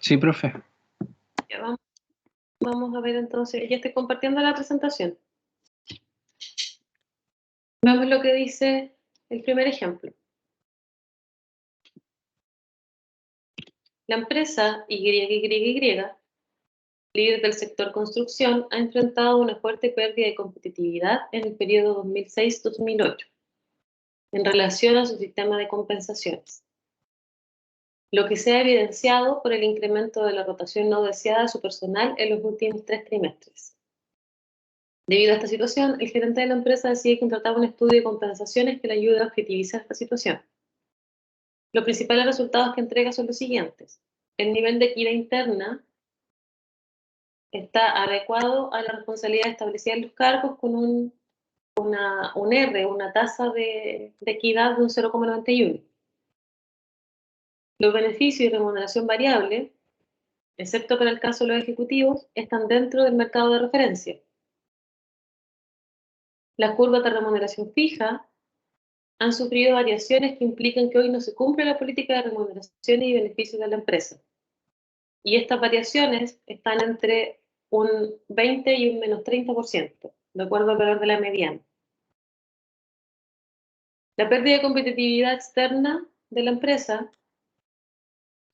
Sí, profe. Ya vamos a ver entonces, ya estoy compartiendo la presentación. Veamos lo que dice el primer ejemplo. La empresa YYY, líder del sector construcción, ha enfrentado una fuerte pérdida de competitividad en el periodo 2006-2008 en relación a su sistema de compensaciones, lo que se ha evidenciado por el incremento de la rotación no deseada de su personal en los últimos 3 trimestres. Debido a esta situación, el gerente de la empresa decide contratar un estudio de compensaciones que le ayude a objetivizar esta situación. Los principales resultados que entrega son los siguientes. El nivel de equidad interna está adecuado a la responsabilidad establecida en los cargos con un R, una tasa de equidad de un 0,91. Los beneficios y remuneración variable, excepto para el caso de los ejecutivos, están dentro del mercado de referencia. Las curvas de remuneración fija han sufrido variaciones que implican que hoy no se cumple la política de remuneración y beneficios de la empresa. Y estas variaciones están entre un 20 y un menos 30%, de acuerdo al valor de la mediana. La pérdida de competitividad externa de la empresa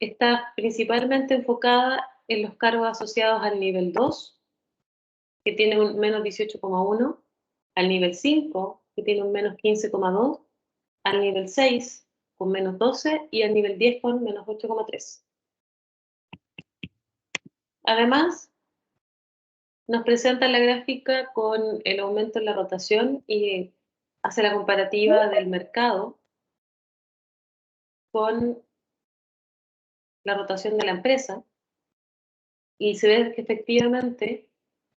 está principalmente enfocada en los cargos asociados al nivel 2, que tiene un menos 18,1, al nivel 5, que tiene un menos 15,2, al nivel 6, con menos 12, y al nivel 10 con menos 8,3. Además, nos presenta la gráfica con el aumento en la rotación y hace la comparativa del mercado con la rotación de la empresa, y se ve que efectivamente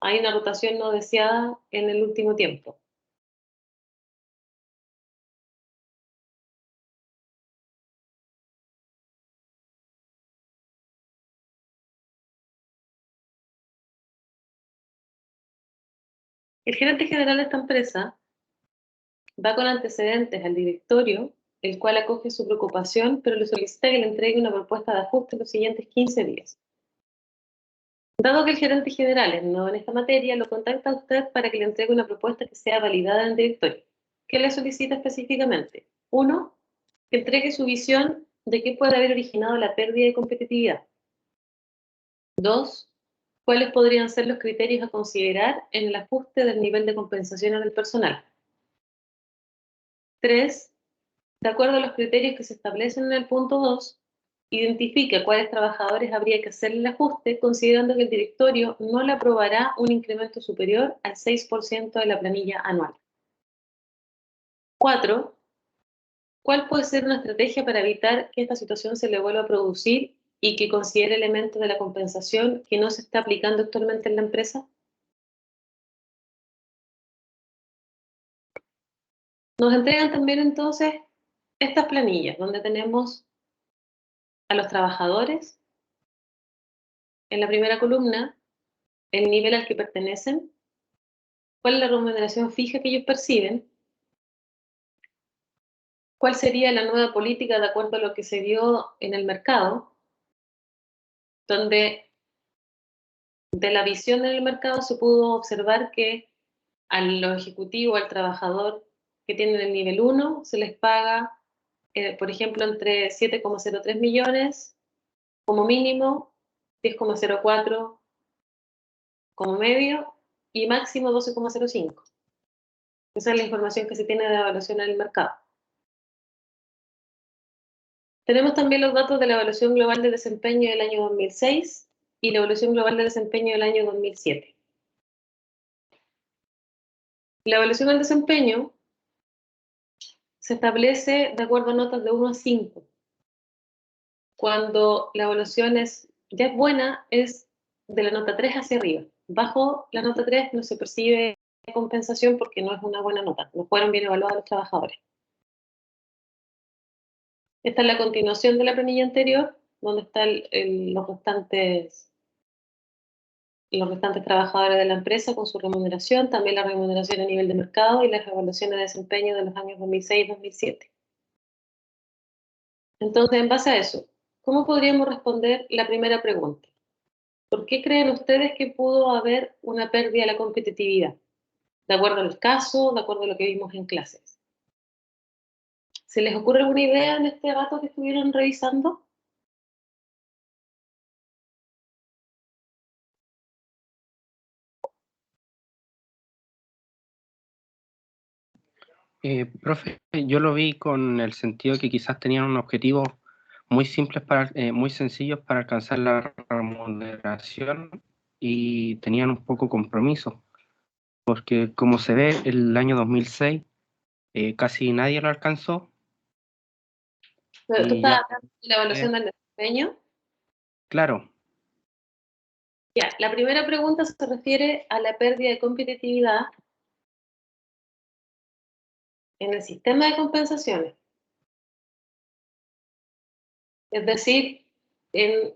hay una rotación no deseada en el último tiempo. El gerente general de esta empresa va con antecedentes al directorio, el cual acoge su preocupación, pero le solicita que le entregue una propuesta de ajuste en los siguientes 15 días. Dado que el gerente general es nuevo en esta materia, lo contacta a usted para que le entregue una propuesta que sea validada en el directorio. ¿Qué le solicita específicamente? 1. Que entregue su visión de qué puede haber originado la pérdida de competitividad. 2. ¿Cuáles podrían ser los criterios a considerar en el ajuste del nivel de compensación del personal? 3. De acuerdo a los criterios que se establecen en el punto 2, identifica cuáles trabajadores habría que hacer el ajuste, considerando que el directorio no le aprobará un incremento superior al 6% de la planilla anual. 4. ¿Cuál puede ser una estrategia para evitar que esta situación se le vuelva a producir y que considere elementos de la compensación que no se está aplicando actualmente en la empresa? Nos entregan también entonces estas planillas, donde tenemos a los trabajadores en la primera columna, el nivel al que pertenecen, cuál es la remuneración fija que ellos perciben, cuál sería la nueva política de acuerdo a lo que se dio en el mercado, donde de la visión del mercado se pudo observar que a los ejecutivos, al trabajador que tienen el nivel 1, se les paga, por ejemplo, entre 7,03 millones como mínimo, 10,04 como medio y máximo 12,05. Esa es la información que se tiene de evaluación en el mercado. Tenemos también los datos de la evaluación global de desempeño del año 2006 y la evaluación global de desempeño del año 2007. La evaluación del desempeño se establece de acuerdo a notas de 1 a 5. Cuando la evaluación ya es buena, es de la nota 3 hacia arriba. Bajo la nota 3 no se percibe compensación porque no es una buena nota, no fueron bien evaluados los trabajadores. Esta es la continuación de la planilla anterior, donde están los restantes trabajadores de la empresa con su remuneración, también la remuneración a nivel de mercado y las evaluaciones de desempeño de los años 2006 y 2007. Entonces, en base a eso, ¿cómo podríamos responder la primera pregunta? ¿Por qué creen ustedes que pudo haber una pérdida de la competitividad? De acuerdo al caso, de acuerdo a lo que vimos en clases. ¿Se les ocurre alguna idea en este rato que estuvieron revisando? Profe, yo lo vi con el sentido que quizás tenían un objetivo muy simples muy sencillos para alcanzar la remuneración y tenían un poco compromiso, porque como se ve, el año 2006 casi nadie lo alcanzó Pero tú y ya, estabas hablando de la evaluación del desempeño. claro, Ya, la primera pregunta se refiere a la pérdida de competitividad en el sistema de compensaciones. Es decir, en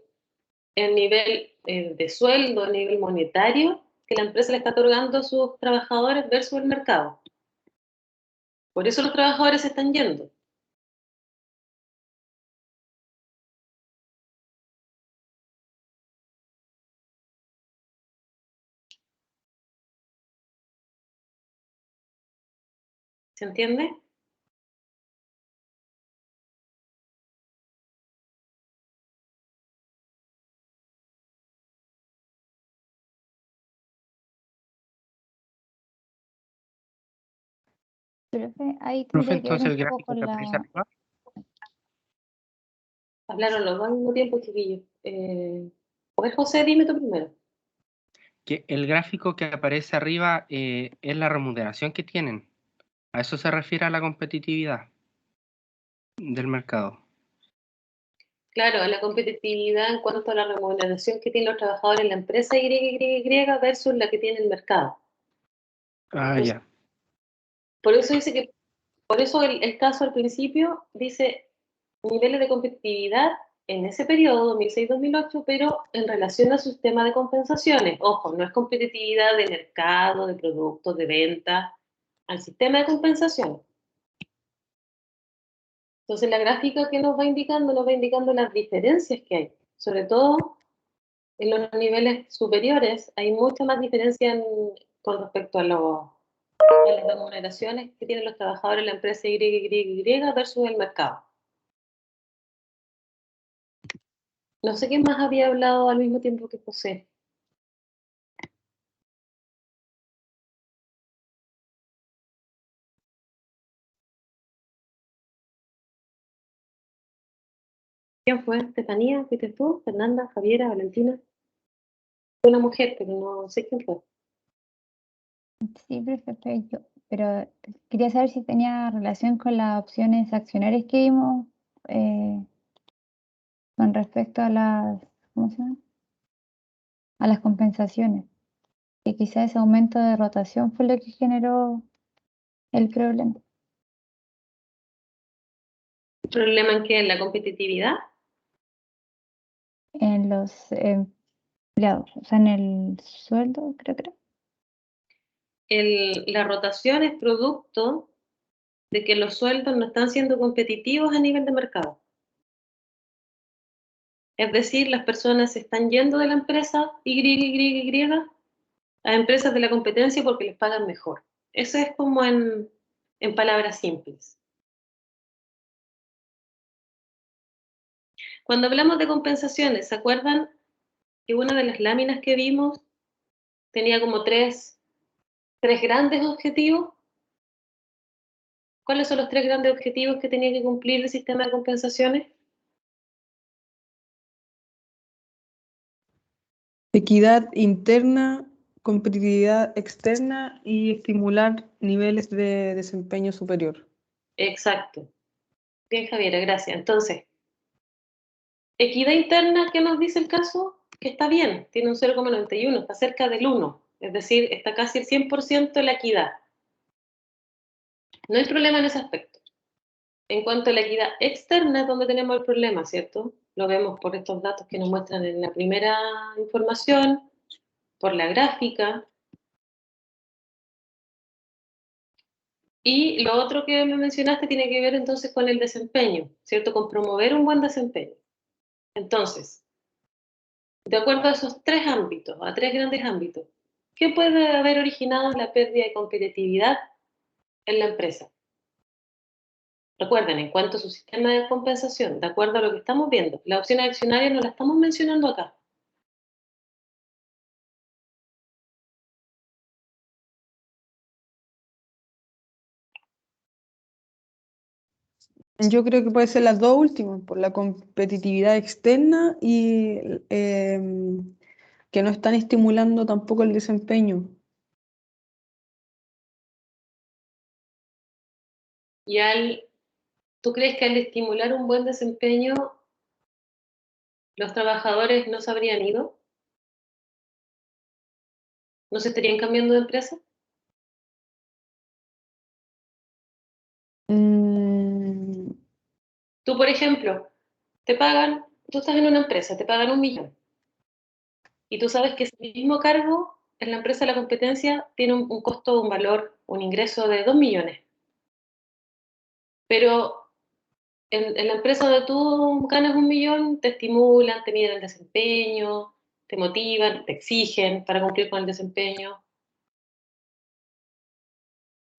el nivel de sueldo, a nivel monetario, que la empresa le está otorgando a sus trabajadores versus el mercado. Por eso los trabajadores se están yendo. ¿Se entiende? Profe, ahí profe, tendría que ver entonces un el poco gráfico con que aparece la... arriba, Hablaron los dos al mismo tiempo, chiquillos. Pues José, dime tú primero. que el gráfico que aparece arriba es la remuneración que tienen. A eso se refiere a la competitividad del mercado. Claro, a la competitividad en cuanto a la remuneración que tienen los trabajadores en la empresa Y versus la que tiene el mercado. Ah, Entonces, ya. por eso dice que, por eso el caso al principio dice niveles de competitividad en ese periodo, 2006-2008, pero en relación a su sistema de compensaciones. Ojo, no es competitividad de mercado, de productos, de venta, al sistema de compensación. Entonces, la gráfica que nos va indicando las diferencias que hay, sobre todo en los niveles superiores, hay mucha más diferencia con respecto a las remuneraciones que tienen los trabajadores en la empresa Y versus el mercado. No sé quién más había hablado al mismo tiempo que José. ¿Quién fue? ¿Estefanía? ¿Fuiste tú? ¿Fernanda? ¿Javiera? ¿Valentina? Fue una mujer, pero no sé quién fue. Sí, profe, pero quería saber si tenía relación con las opciones accionarias que vimos eh, con respecto a las, ¿cómo se llama? A las compensaciones. Que quizá ese aumento de rotación fue lo que generó el problema ¿El problema en qué? ¿En la competitividad? en los empleados, o sea, en el sueldo, creo que era. La rotación es producto de que los sueldos no están siendo competitivos a nivel de mercado. Es decir, las personas se están yendo de la empresa Y a empresas de la competencia porque les pagan mejor. Eso es como en palabras simples. Cuando hablamos de compensaciones, ¿se acuerdan que una de las láminas que vimos tenía como tres grandes objetivos? ¿Cuáles son los tres grandes objetivos que tenía que cumplir el sistema de compensaciones? Equidad interna, competitividad externa y estimular niveles de desempeño superior. Exacto. Bien, Javiera, gracias. Entonces, equidad interna, ¿qué nos dice el caso? Que está bien, tiene un 0,91, está cerca del 1, es decir, está casi el 100% de la equidad. No hay problema en ese aspecto. En cuanto a la equidad externa es donde tenemos el problema, ¿cierto? Lo vemos por estos datos que nos muestran en la primera información, por la gráfica. Y lo otro que me mencionaste tiene que ver entonces con el desempeño, ¿cierto? Con promover un buen desempeño. Entonces, de acuerdo a esos tres ámbitos, a tres grandes ámbitos, ¿qué puede haber originado la pérdida de competitividad en la empresa? Recuerden, en cuanto a su sistema de compensación, de acuerdo a lo que estamos viendo, la opción accionaria no la estamos mencionando acá. Yo creo que puede ser las dos últimas, por la competitividad externa y que no están estimulando tampoco el desempeño. Y ¿tú crees que al estimular un buen desempeño, los trabajadores no se habrían ido? ¿No se estarían cambiando de empresa? Mm, Tú, por ejemplo, tú estás en una empresa, te pagan 1.000.000. Y tú sabes que ese mismo cargo en la empresa de la competencia tiene un costo, un valor, un ingreso de 2 millones. Pero en la empresa donde tú ganas 1.000.000, te estimulan, te miden el desempeño, te motivan, te exigen para cumplir con el desempeño.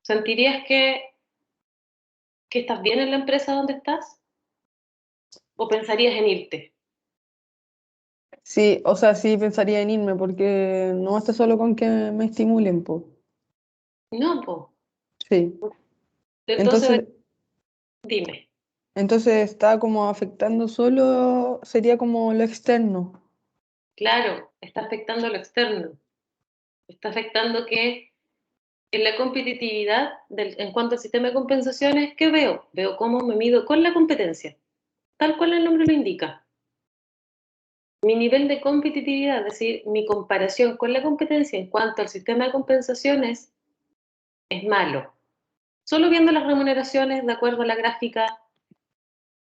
¿Sentirías que estás bien en la empresa donde estás? ¿O pensarías en irte? sí, o sea, sí pensaría en irme porque no basta solo con que me estimulen, pues. No, pues. Sí. Entonces, Entonces, dime. entonces está como afectando solo, sería como lo externo. Claro, está afectando lo externo. Está afectando que en la competitividad, en cuanto al sistema de compensaciones, ¿qué veo? Veo cómo me mido con la competencia, tal cual el nombre lo indica. Mi nivel de competitividad, es decir, mi comparación con la competencia en cuanto al sistema de compensaciones, es malo. Solo viendo las remuneraciones de acuerdo a la gráfica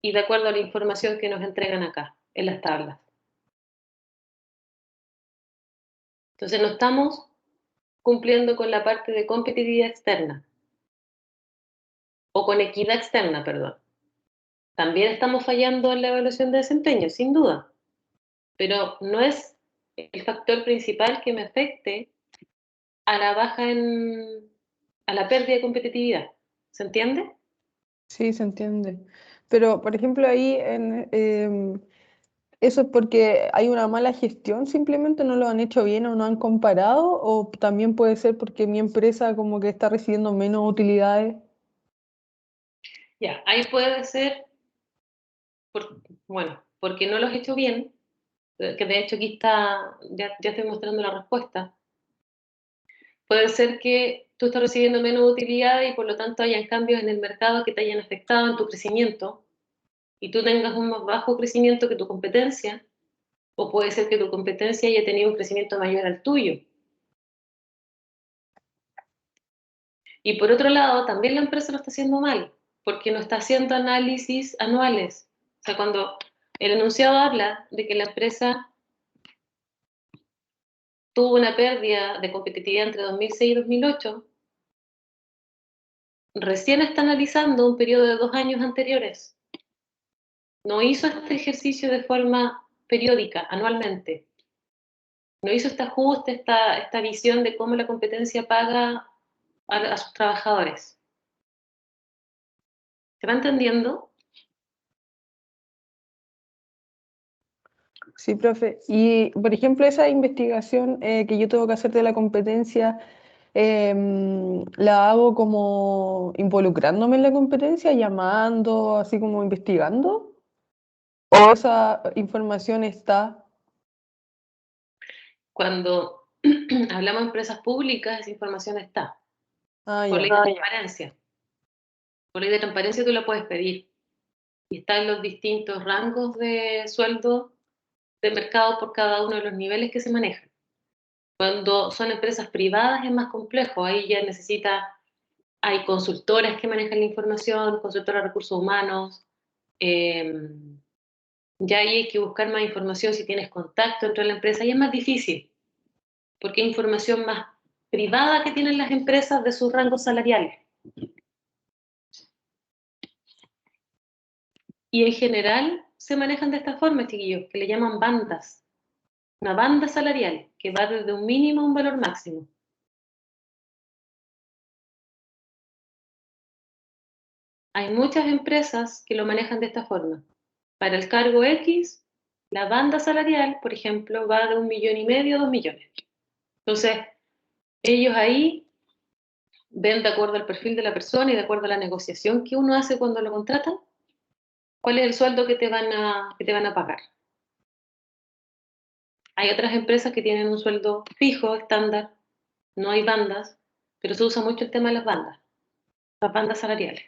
y de acuerdo a la información que nos entregan acá, en las tablas. Entonces no estamos cumpliendo con la parte de competitividad externa, o con equidad externa, perdón. También estamos fallando en la evaluación de desempeño, sin duda, pero no es el factor principal que me afecte a la a la pérdida de competitividad. ¿Se entiende? Sí, se entiende. Pero, por ejemplo, ahí ¿eso es porque hay una mala gestión, simplemente no lo han hecho bien o no han comparado? ¿O también puede ser porque mi empresa como que está recibiendo menos utilidades? Ya, ahí puede ser, bueno, porque no lo has hecho bien, que de hecho aquí está, ya estoy mostrando la respuesta. Puede ser que tú estás recibiendo menos utilidad y por lo tanto hayan cambios en el mercado que te hayan afectado en tu crecimiento y tú tengas un más bajo crecimiento que tu competencia, o puede ser que tu competencia haya tenido un crecimiento mayor al tuyo. Y por otro lado, también la empresa lo está haciendo mal, porque no está haciendo análisis anuales. O sea, cuando el enunciado habla de que la empresa tuvo una pérdida de competitividad entre 2006 y 2008, recién está analizando un periodo de 2 años anteriores. No hizo este ejercicio de forma periódica, anualmente. No hizo este ajuste, esta visión de cómo la competencia paga a sus trabajadores. ¿Se va entendiendo? Sí, profe. Y, por ejemplo, esa investigación que yo tengo que hacer de la competencia, ¿la hago como involucrándome en la competencia, llamando, así como investigando? ¿O esa información está? Cuando hablamos de empresas públicas, esa información está. Ah, Por ley ya. de transparencia. Por ley de transparencia tú la puedes pedir. Y están los distintos rangos de sueldo de mercado por cada uno de los niveles que se manejan. Cuando son empresas privadas es más complejo. Ahí ya hay consultoras que manejan la información, consultoras de recursos humanos. Ya ahí hay que buscar más información si tienes contacto dentro de la empresa y es más difícil, porque hay información más privada que tienen las empresas de sus rangos salariales. Y en general, se manejan de esta forma, chiquillos, que le llaman bandas. Una banda salarial, que va desde un mínimo a un valor máximo. Hay muchas empresas que lo manejan de esta forma. Para el cargo X, la banda salarial, por ejemplo, va de 1,5 millones a 2 millones. Entonces, ellos ahí ven de acuerdo al perfil de la persona y de acuerdo a la negociación que uno hace cuando lo contratan, cuál es el sueldo que te van a pagar. Hay otras empresas que tienen un sueldo fijo, estándar, no hay bandas, pero se usa mucho el tema de las bandas salariales.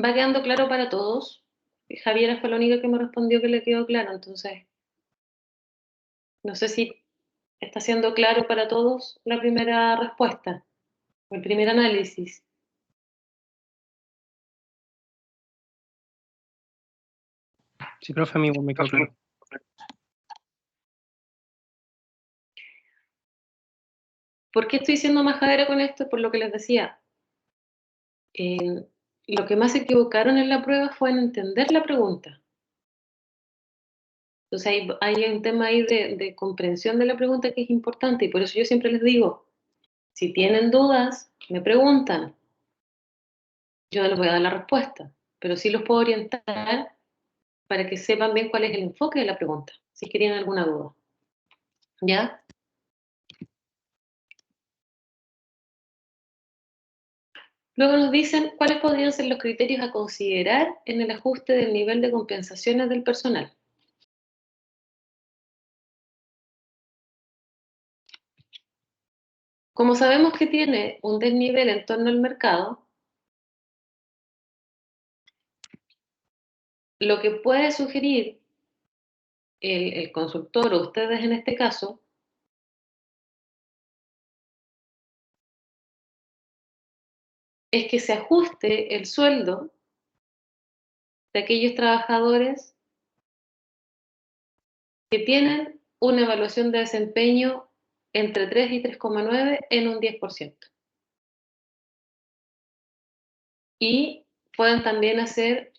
¿Va quedando claro para todos? Javiera fue la única que me respondió que le quedó claro, entonces no sé si está siendo claro para todos la primera respuesta, o el primer análisis. Sí, profe, a mí igual me quedó claro. ¿Por qué estoy siendo majadera con esto? Por lo que les decía. Lo que más se equivocaron en la prueba fue en entender la pregunta. Entonces hay un tema ahí de comprensión de la pregunta que es importante, y por eso yo siempre les digo, si tienen dudas, me preguntan. Yo no les voy a dar la respuesta, pero sí los puedo orientar para que sepan bien cuál es el enfoque de la pregunta, si es que tienen alguna duda. ¿Ya? Luego nos dicen cuáles podrían ser los criterios a considerar en el ajuste del nivel de compensaciones del personal. Como sabemos que tiene un desnivel en torno al mercado, lo que puede sugerir el consultor o ustedes en este caso es que se ajuste el sueldo de aquellos trabajadores que tienen una evaluación de desempeño entre 3 y 3,9 en un 10%. Y pueden también hacer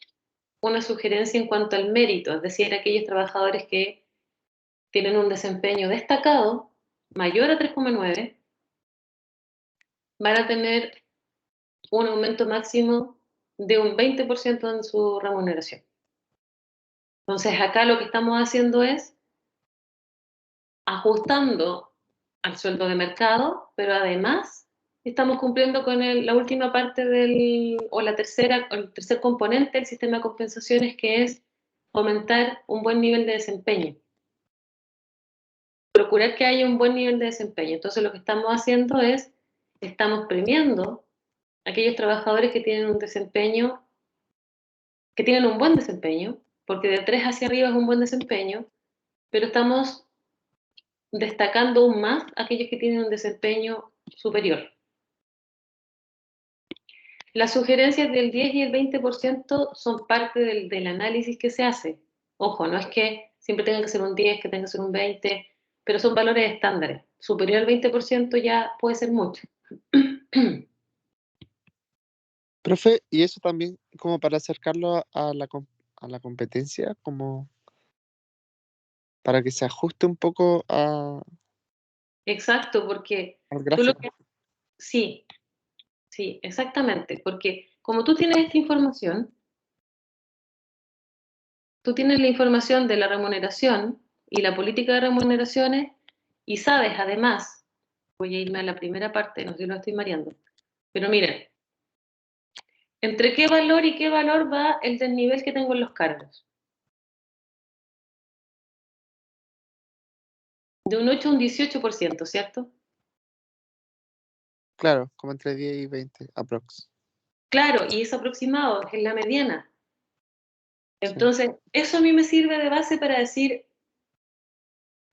una sugerencia en cuanto al mérito, es decir, aquellos trabajadores que tienen un desempeño destacado mayor a 3,9 van a tener un aumento máximo de un 20% en su remuneración. Entonces acá lo que estamos haciendo es ajustando al sueldo de mercado, pero además estamos cumpliendo con la última parte o el tercer componente del sistema de compensaciones, que es aumentar un buen nivel de desempeño. Procurar que haya un buen nivel de desempeño. Entonces lo que estamos haciendo es, estamos premiando a aquellos trabajadores que tienen un desempeño, que tienen un buen desempeño, porque de 3 hacia arriba es un buen desempeño, pero estamos destacando aún más a aquellos que tienen un desempeño superior. Las sugerencias del 10 y el 20% son parte del análisis que se hace. Ojo, no es que siempre tenga que ser un 10, que tenga que ser un 20, pero son valores estándares. Superior al 20% ya puede ser mucho. Profe, y eso también como para acercarlo a la competencia, como para que se ajuste un poco Exacto, porque al tú lo gráfico. que... Sí, sí, exactamente, porque como tú tienes esta información, tú tienes la información de la remuneración y la política de remuneraciones y sabes además, voy a irme a la primera parte, no sé si lo estoy mareando, pero miren, ¿entre qué valor y qué valor va el desnivel que tengo en los cargos? De un 8 a un 18%, ¿cierto? Claro, como entre 10 y 20, aprox. Claro, y es aproximado, es la mediana. Sí. Entonces, eso a mí me sirve de base para decir,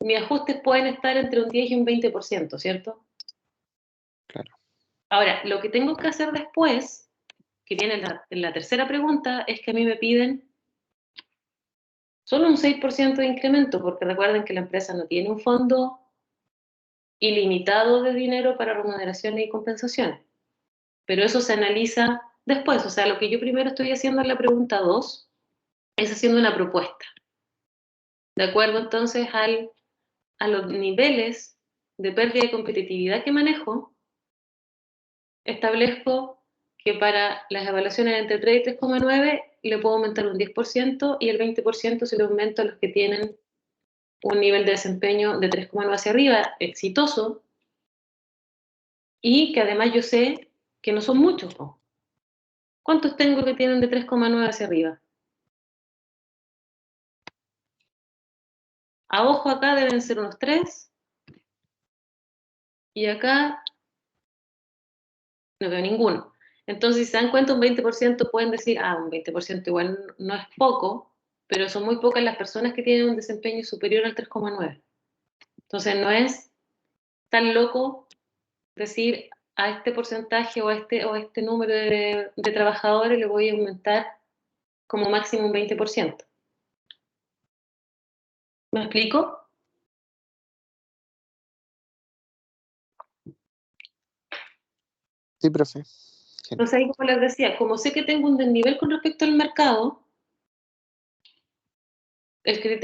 mis ajustes pueden estar entre un 10 y un 20%, ¿cierto? Claro. Ahora, lo que tengo que hacer después, que viene en la tercera pregunta, es que a mí me piden solo un 6% de incremento, porque recuerden que la empresa no tiene un fondo ilimitado de dinero para remuneraciones y compensaciones. Pero eso se analiza después. O sea, lo que yo primero estoy haciendo en la pregunta 2 es haciendo una propuesta. De acuerdo entonces a los niveles de pérdida de competitividad que manejo, establezco que para las evaluaciones entre 3 y 3,9 le puedo aumentar un 10% y el 20% se le aumenta a los que tienen un nivel de desempeño de 3,9 hacia arriba, exitoso, y que además yo sé que no son muchos, ¿no? ¿Cuántos tengo que tienen de 3,9 hacia arriba? A ojo acá deben ser unos 3, y acá no veo ninguno. Entonces, si se dan cuenta, un 20% pueden decir, un 20% igual no es poco, pero son muy pocas las personas que tienen un desempeño superior al 3,9. Entonces, no es tan loco decir a este porcentaje o a este número de trabajadores le voy a aumentar como máximo un 20%. ¿Me explico? Sí, profe. Entonces, ahí como les decía, como sé que tengo un desnivel con respecto al mercado,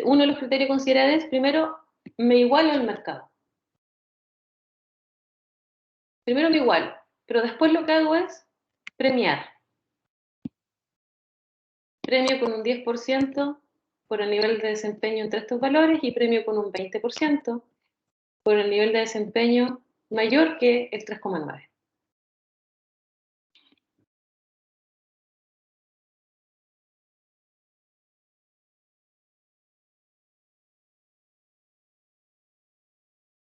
uno de los criterios a considerar es, primero, me igualo al mercado. Primero me igualo, pero después lo que hago es premiar. Premio con un 10% por el nivel de desempeño entre estos valores y premio con un 20% por el nivel de desempeño mayor que el 3,9.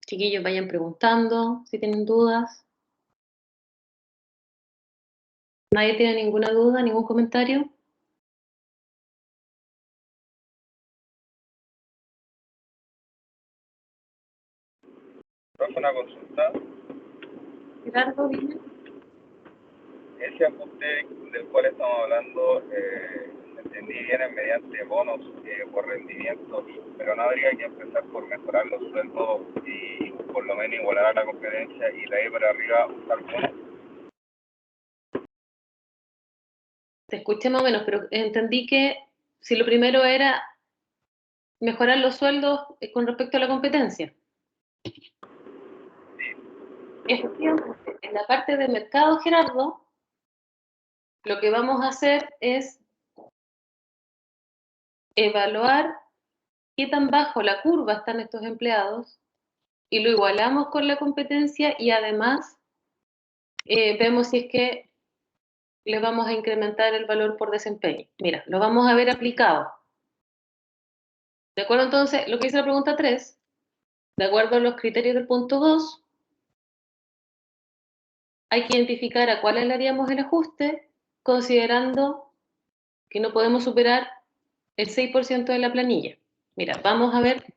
Chiquillos, vayan preguntando si tienen dudas. ¿Nadie tiene ninguna duda, ningún comentario? Profe, una consulta. Gerardo, dime. Ese ajuste del cual estamos hablando, entendí bien, es mediante bonos por rendimiento, pero no habría que empezar por mejorar los sueldos y por lo menos igualar a la competencia y de ahí para arriba usar bonos. Te escuché más o menos, pero entendí que si lo primero era mejorar los sueldos con respecto a la competencia. Efectivamente, en la parte de mercado, Gerardo, lo que vamos a hacer es evaluar qué tan bajo la curva están estos empleados y lo igualamos con la competencia y además vemos si es que le vamos a incrementar el valor por desempeño. Mira, lo vamos a ver aplicado. ¿De acuerdo? Entonces, lo que dice la pregunta 3, de acuerdo a los criterios del punto 2, hay que identificar a cuáles le haríamos el ajuste, considerando que no podemos superar el 6% de la planilla. Mira, vamos a ver,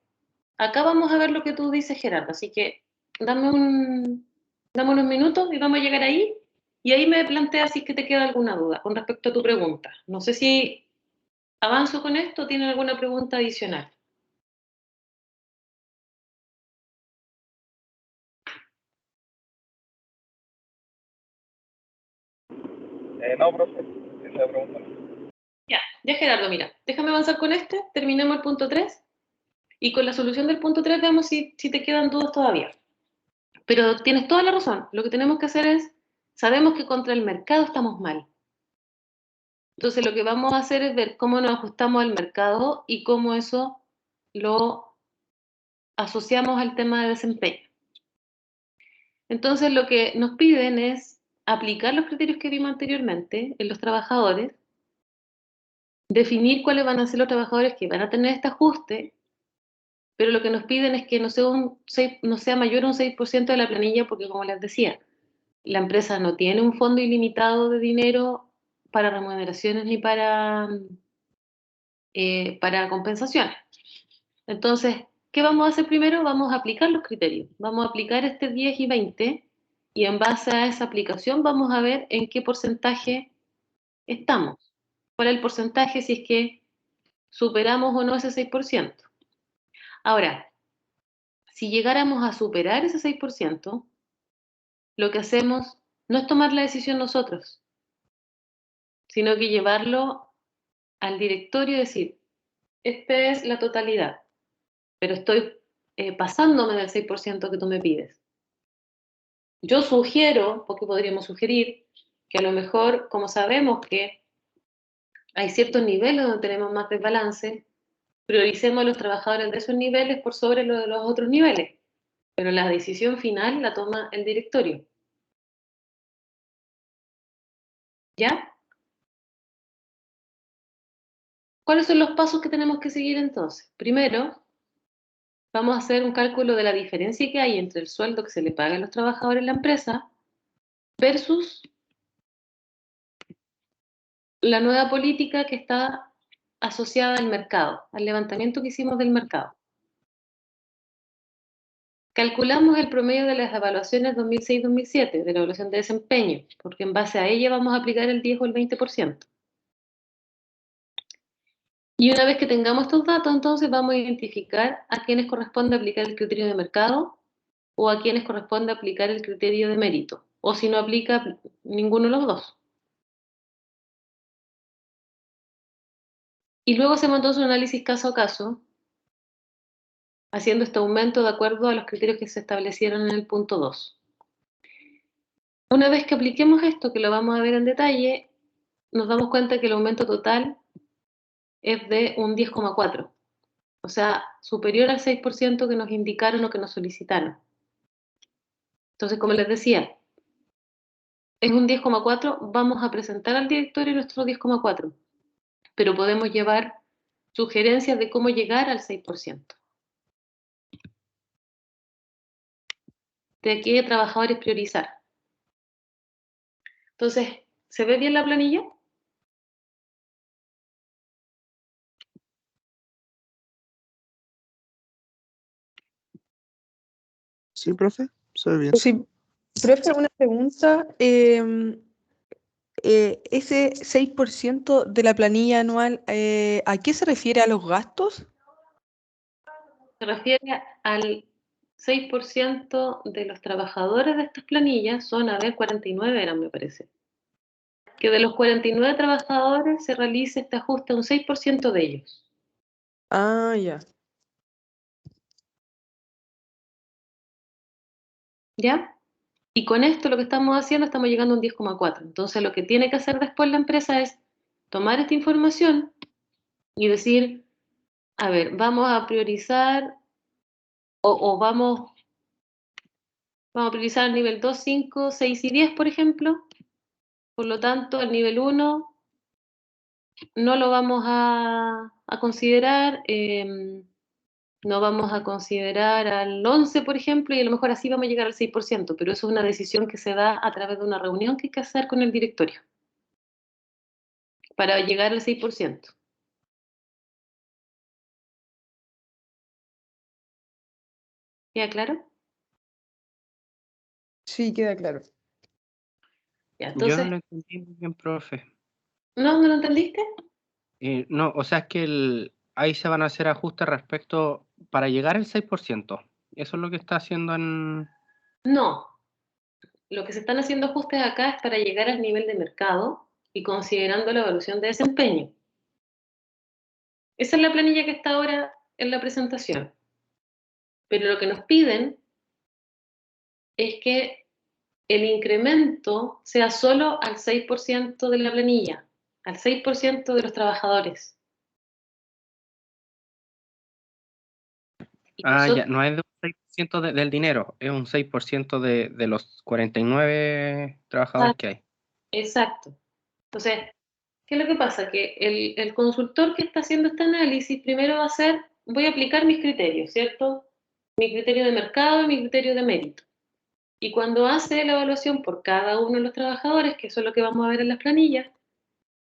acá vamos a ver lo que tú dices, Gerardo, así que dame unos minutos y vamos a llegar ahí, y ahí me planteas si es que te queda alguna duda con respecto a tu pregunta. No sé si avanzo con esto o tienen alguna pregunta adicional. No, profe, esa pregunta no. Ya Gerardo, mira, déjame avanzar con este, terminemos el punto 3 y con la solución del punto 3 veamos si te quedan dudas todavía. Pero tienes toda la razón, lo que tenemos que hacer es, sabemos que contra el mercado estamos mal. Entonces lo que vamos a hacer es ver cómo nos ajustamos al mercado y cómo eso lo asociamos al tema de desempeño. Entonces lo que nos piden es aplicar los criterios que vimos anteriormente en los trabajadores, definir cuáles van a ser los trabajadores que van a tener este ajuste, pero lo que nos piden es que no sea mayor a un 6% de la planilla, porque como les decía, la empresa no tiene un fondo ilimitado de dinero para remuneraciones ni para compensaciones. Entonces, ¿qué vamos a hacer primero? Vamos a aplicar los criterios. Vamos a aplicar este 10 y 20 y en base a esa aplicación vamos a ver en qué porcentaje estamos. ¿Cuál es el porcentaje si es que superamos o no ese 6%? Ahora, si llegáramos a superar ese 6%, lo que hacemos no es tomar la decisión nosotros. sino que llevarlo al directorio y decir, esta es la totalidad, pero estoy pasándome del 6% que tú me pides. Yo sugiero, porque podríamos sugerir, que a lo mejor, como sabemos que hay ciertos niveles donde tenemos más desbalance, prioricemos a los trabajadores de esos niveles por sobre lo de los otros niveles, pero la decisión final la toma el directorio. ¿Ya? ¿Cuáles son los pasos que tenemos que seguir entonces? Primero, vamos a hacer un cálculo de la diferencia que hay entre el sueldo que se le paga a los trabajadores en la empresa versus la nueva política que está asociada al mercado, al levantamiento que hicimos del mercado. Calculamos el promedio de las evaluaciones 2006-2007, de la evaluación de desempeño, porque en base a ella vamos a aplicar el 10 o el 20%. Y una vez que tengamos estos datos, entonces vamos a identificar a quienes corresponde aplicar el criterio de mercado o a quienes corresponde aplicar el criterio de mérito, o si no aplica ninguno de los dos. Y luego hacemos entonces un análisis caso a caso, haciendo este aumento de acuerdo a los criterios que se establecieron en el punto 2. Una vez que apliquemos esto, que lo vamos a ver en detalle, nos damos cuenta que el aumento total es de un 10,4, o sea, superior al 6% que nos indicaron o que nos solicitaron. Entonces, como les decía, es un 10,4, vamos a presentar al directorio nuestro 10,4, pero podemos llevar sugerencias de cómo llegar al 6%. De aquí a trabajadores priorizar. Entonces, ¿se ve bien la planilla? Sí, profe, se ve bien. Sí, profe, una pregunta. Ese 6% de la planilla anual, ¿a qué se refiere? ¿A los gastos? Se refiere al 6% de los trabajadores de estas planillas, son, a ver, 49 eran, me parece. Que de los 49 trabajadores se realice este ajuste a un 6% de ellos. Ah, ya. ¿Ya? Y con esto lo que estamos haciendo, estamos llegando a un 10,4. Entonces lo que tiene que hacer después la empresa es tomar esta información y decir, a ver, vamos a priorizar o vamos a priorizar el nivel 2, 5, 6 y 10, por ejemplo. Por lo tanto, el nivel 1 no lo vamos a considerar, no vamos a considerar al 11, por ejemplo, y a lo mejor así vamos a llegar al 6%, pero eso es una decisión que se da a través de una reunión que hay que hacer con el directorio para llegar al 6%. ¿Queda claro? Sí, queda claro. Ya, Yo no entonces, lo entendí muy bien, profe. ¿no lo entendiste? No, o sea, es que ahí se van a hacer ajustes respecto para llegar al 6%. Eso es lo que está haciendo en... No. Lo que se están haciendo ajustes acá es para llegar al nivel de mercado y considerando la evaluación de desempeño. Esa es la planilla que está ahora en la presentación. Pero lo que nos piden es que el incremento sea solo al 6% de la planilla, al 6% de los trabajadores. Y Ah, ya, nosotros, no es de un 6% del dinero, es un 6% de los 49 trabajadores que hay. exacto. Entonces, ¿qué es lo que pasa? Que el consultor que está haciendo este análisis primero va a hacer, voy a aplicar mis criterios, ¿cierto? Mi criterio de mercado y mi criterio de mérito. Y cuando hace la evaluación por cada uno de los trabajadores, que eso es lo que vamos a ver en las planillas,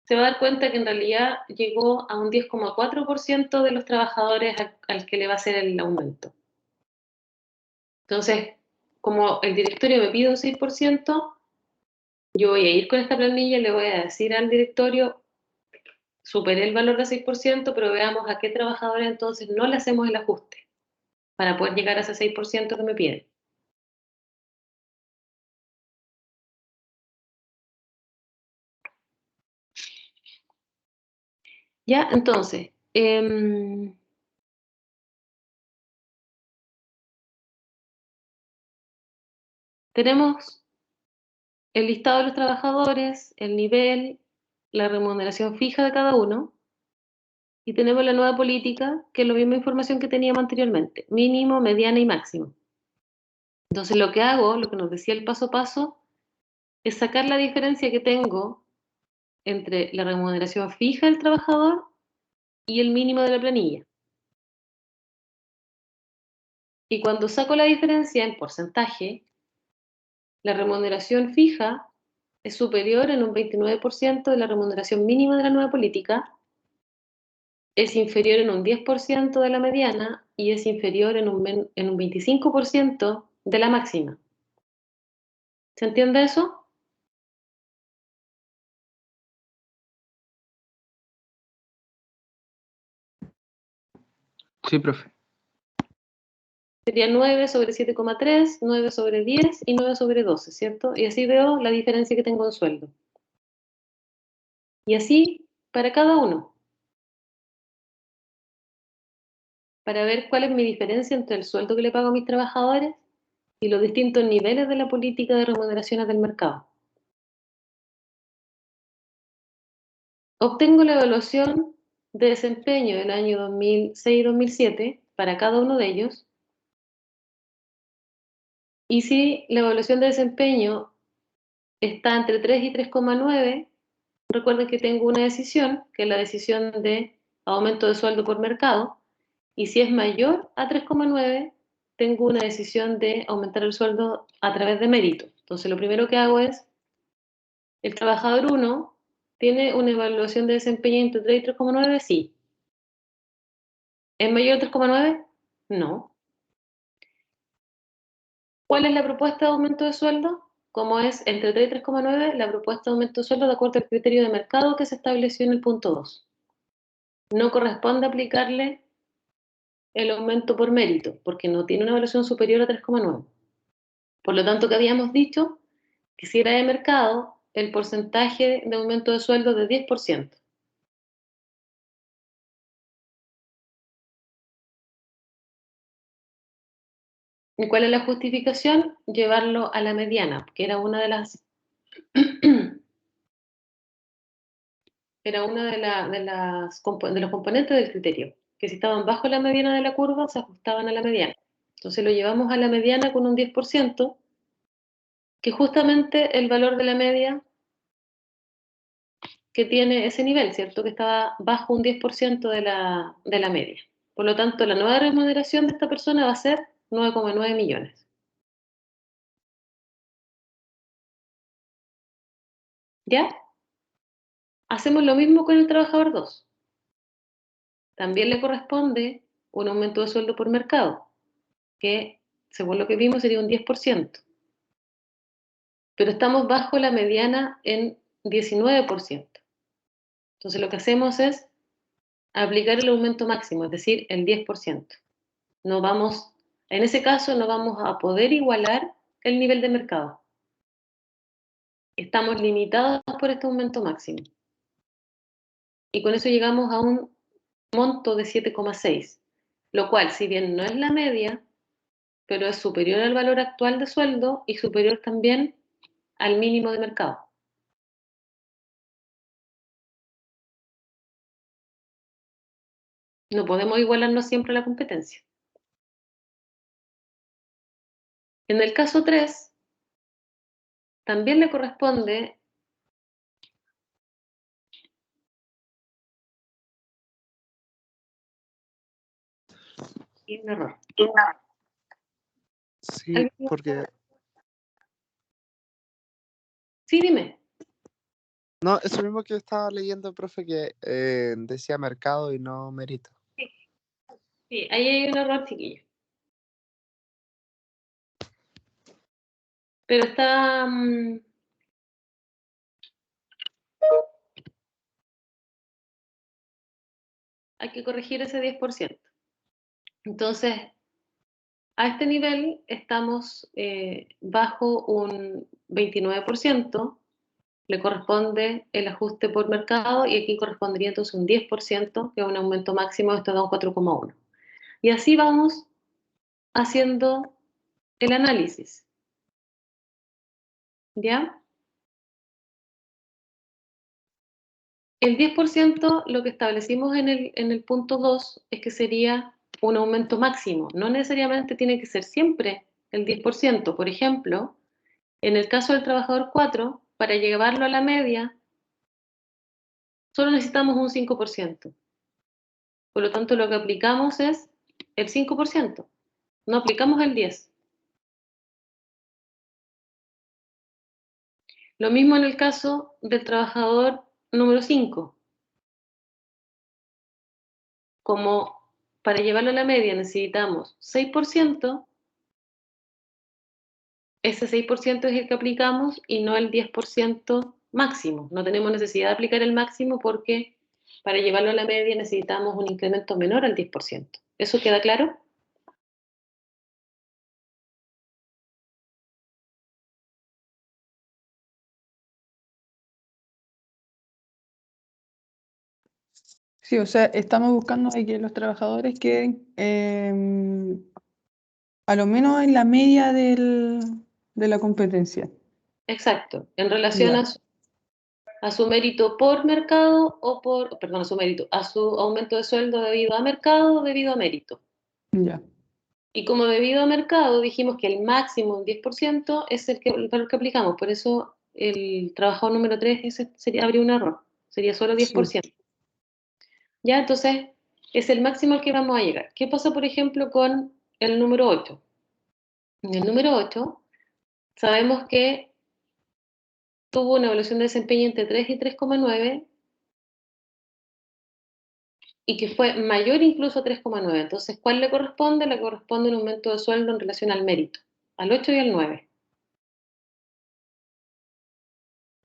se va a dar cuenta que en realidad llegó a un 10,4% de los trabajadores al que le va a hacer el aumento. Entonces, como el directorio me pide un 6%, yo voy a ir con esta planilla y le voy a decir al directorio, superé el valor del 6%, pero veamos a qué trabajadores entonces no le hacemos el ajuste para poder llegar a ese 6% que me piden. Ya, entonces, tenemos el listado de los trabajadores, el nivel, la remuneración fija de cada uno, y tenemos la nueva política, que es la misma información que teníamos anteriormente, mínimo, mediana y máximo. Entonces lo que hago, lo que nos decía el paso a paso, es sacar la diferencia que tengo entre la remuneración fija del trabajador y el mínimo de la planilla. Y cuando saco la diferencia en porcentaje, la remuneración fija es superior en un 29% de la remuneración mínima de la nueva política, es inferior en un 10% de la mediana y es inferior en un 25% de la máxima. ¿Se entiende eso? Sí, profe. Sería 9 sobre 7,3, 9 sobre 10 y 9 sobre 12, ¿cierto? Y así veo la diferencia que tengo en sueldo. Y así para cada uno. Para ver cuál es mi diferencia entre el sueldo que le pago a mis trabajadores y los distintos niveles de la política de remuneraciones del mercado. Obtengo la evaluación de desempeño del año 2006-2007 para cada uno de ellos. Y si la evaluación de desempeño está entre 3 y 3,9, recuerden que tengo una decisión, que es la decisión de aumento de sueldo por mercado, y si es mayor a 3,9, tengo una decisión de aumentar el sueldo a través de mérito. Entonces, lo primero que hago es, el trabajador 1 tiene una evaluación de desempeño entre 3 y 3,9, sí. ¿Es mayor a 3,9? No. ¿Cuál es la propuesta de aumento de sueldo? Como es entre 3 y 3,9, la propuesta de aumento de sueldo de acuerdo al criterio de mercado que se estableció en el punto 2. No corresponde aplicarle el aumento por mérito, porque no tiene una evaluación superior a 3,9. Por lo tanto, que habíamos dicho que si era de mercado, el porcentaje de aumento de sueldo de 10%. ¿Y cuál es la justificación? Llevarlo a la mediana, que era una de las era una de los componentes del criterio, que si estaban bajo la mediana de la curva, se ajustaban a la mediana. Entonces lo llevamos a la mediana con un 10%, que justamente el valor de la media que tiene ese nivel, ¿cierto? Que estaba bajo un 10% de la media. Por lo tanto, la nueva remuneración de esta persona va a ser 9,9 millones. ¿Ya? Hacemos lo mismo con el trabajador 2. También le corresponde un aumento de sueldo por mercado, que según lo que vimos sería un 10%. Pero estamos bajo la mediana en 19%. Entonces lo que hacemos es aplicar el aumento máximo, es decir, el 10%. En ese caso no vamos a poder igualar el nivel de mercado. Estamos limitados por este aumento máximo. Y con eso llegamos a un monto de 7,6, lo cual, si bien no es la media, pero es superior al valor actual de sueldo y superior también al mínimo de mercado. No podemos igualarnos siempre a la competencia. En el caso 3, también le corresponde un error. Sí, porque Sí, dime. no, eso mismo que estaba leyendo, profe, que decía mercado y no mérito. Sí, ahí hay un error, chiquillo. Pero está... hay que corregir ese 10%. Entonces, a este nivel estamos bajo un 29% le corresponde el ajuste por mercado y aquí correspondería entonces un 10%, que es un aumento máximo, esto da un 4,1. Y así vamos haciendo el análisis. ¿Ya? El 10%, lo que establecimos en el punto 2 es que sería un aumento máximo. No necesariamente tiene que ser siempre el 10%. Por ejemplo, en el caso del trabajador 4, para llevarlo a la media, solo necesitamos un 5%. Por lo tanto, lo que aplicamos es el 5%. No aplicamos el 10%. Lo mismo en el caso del trabajador número 5. Como para llevarlo a la media necesitamos 6%, ese 6% es el que aplicamos y no el 10% máximo. No tenemos necesidad de aplicar el máximo porque para llevarlo a la media necesitamos un incremento menor al 10%. ¿Eso queda claro? Sí, o sea, estamos buscando de que los trabajadores queden a lo menos en la media de la competencia. Exacto. En relación Ya, a su mérito por mercado o perdón, a su aumento de sueldo debido a mercado o debido a mérito. ya, Y como debido a mercado dijimos que el máximo, un 10%, es el valor que aplicamos. Por eso el trabajador número 3 habría un error. Sería solo sí. 10%. Ya, entonces es el máximo al que vamos a llegar. ¿Qué pasa, por ejemplo, con el número 8? En el número 8 sabemos que tuvo una evaluación de desempeño entre 3 y 3,9 y que fue mayor incluso a 3,9. Entonces, ¿cuál le corresponde? Le corresponde un aumento de sueldo en relación al mérito, al 8 y al 9.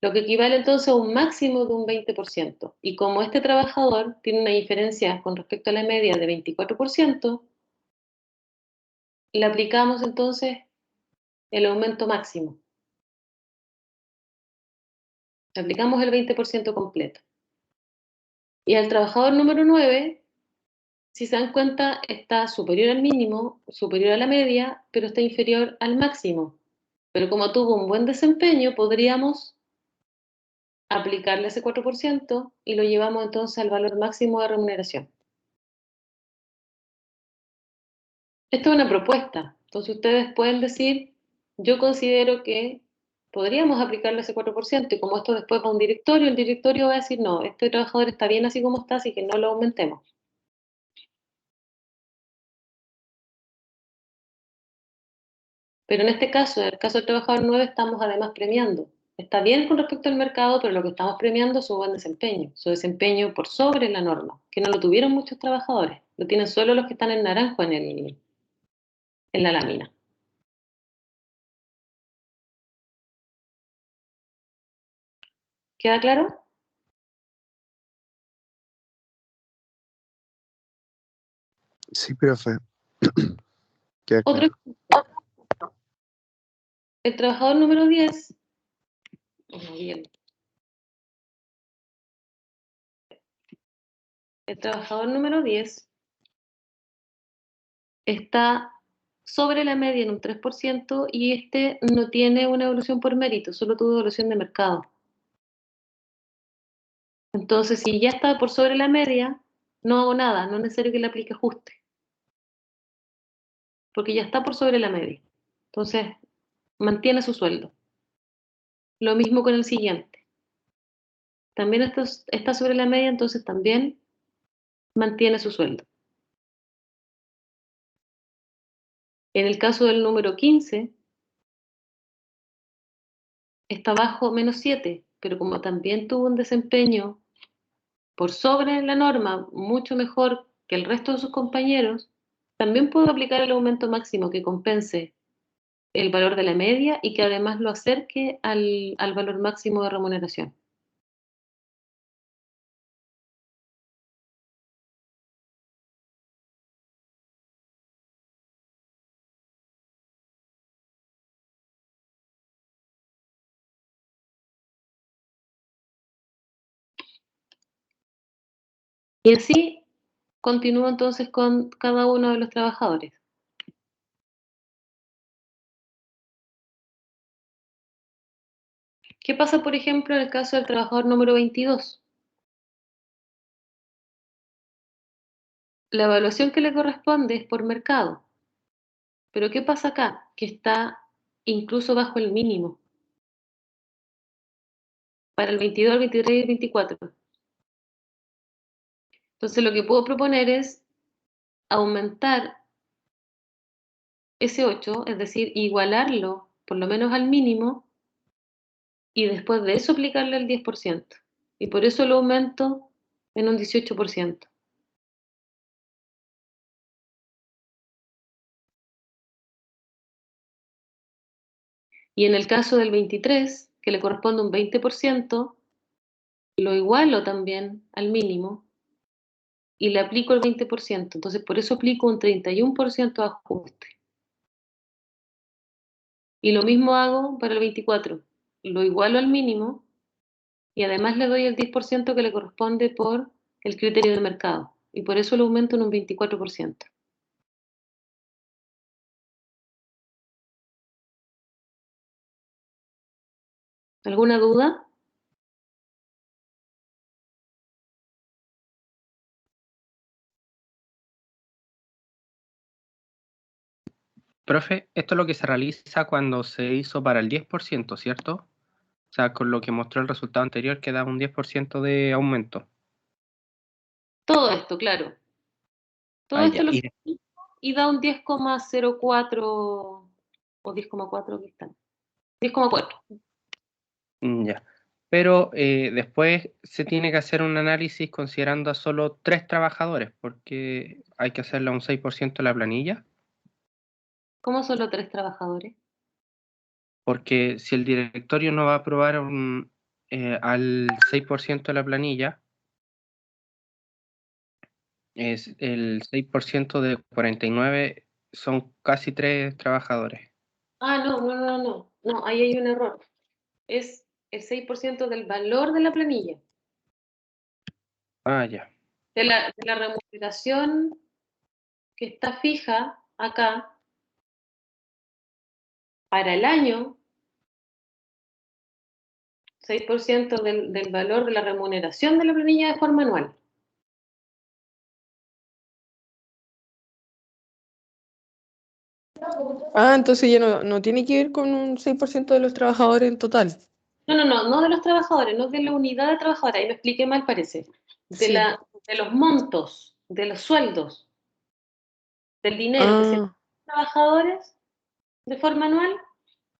Lo que equivale entonces a un máximo de un 20%. Y como este trabajador tiene una diferencia con respecto a la media de 24%, le aplicamos entonces el aumento máximo. Le aplicamos el 20% completo. Y al trabajador número 9, si se dan cuenta, está superior al mínimo, superior a la media, pero está inferior al máximo. Pero como tuvo un buen desempeño, podríamos aplicarle ese 4% y lo llevamos entonces al valor máximo de remuneración. Esto es una propuesta. Entonces ustedes pueden decir, yo considero que podríamos aplicarle ese 4% y como esto después va a un directorio, el directorio va a decir, no, este trabajador está bien así como está, así que no lo aumentemos. Pero en este caso, en el caso del trabajador 9, estamos además premiando. Está bien con respecto al mercado, pero lo que estamos premiando es su buen desempeño, su desempeño por sobre la norma, que no lo tuvieron muchos trabajadores, lo tienen solo los que están en naranjo en la lámina. ¿Queda claro? Sí, profe. Queda Otro, claro. el trabajador número 10, bien, el trabajador número 10 está sobre la media en un 3% y este no tiene una evaluación por mérito, solo tuvo evaluación de mercado. Entonces, si ya está por sobre la media, no hago nada, no es necesario que le aplique ajuste, porque ya está por sobre la media. Entonces, mantiene su sueldo. Lo mismo con el siguiente. También está sobre la media, entonces también mantiene su sueldo. En el caso del número 15, está bajo -7, pero como también tuvo un desempeño por sobre la norma, mucho mejor que el resto de sus compañeros, también puedo aplicar el aumento máximo que compense el valor de la media y que además lo acerque al valor máximo de remuneración. Y así continúo entonces con cada uno de los trabajadores. ¿Qué pasa, por ejemplo, en el caso del trabajador número 22? La evaluación que le corresponde es por mercado. Pero ¿qué pasa acá? Que está incluso bajo el mínimo para el 22, el 23 y el 24. Entonces lo que puedo proponer es aumentar ese 8, es decir, igualarlo por lo menos al mínimo y después de eso aplicarle el 10%. Y por eso lo aumento en un 18%. Y en el caso del 23, que le corresponde un 20%, lo igualo también al mínimo y le aplico el 20%. Entonces, por eso aplico un 31% de ajuste. Y lo mismo hago para el 24. Lo igualo al mínimo y además le doy el 10% que le corresponde por el criterio de mercado. Y por eso lo aumento en un 24%. ¿Alguna duda? Profe, esto es lo que se realiza cuando se hizo para el 10%, ¿cierto? O sea, con lo que mostró el resultado anterior que da un 10% de aumento. Todo esto, claro. Todo Ah, esto ya. lo y da un 10,04 o 10,4, aquí está. 10,4. Ya. Pero después se tiene que hacer un análisis considerando a solo 3 trabajadores, porque hay que hacerle un 6% de la planilla, ¿Cómo solo 3 trabajadores? porque si el directorio no va a aprobar al 6% de la planilla, es el 6% de 49 son casi 3 trabajadores. Ah, no, ahí hay un error. Es el 6% del valor de la planilla, Ah, ya. de la remuneración que está fija acá para el año, 6% del valor de la remuneración de la planilla de forma anual. Ah, entonces ya no tiene que ver con un 6% de los trabajadores en total. No de los trabajadores, no de la unidad de trabajadores, ahí me expliqué mal parece. Sí. De los montos, de los sueldos, del dinero que se Ah, trabajadores de forma anual,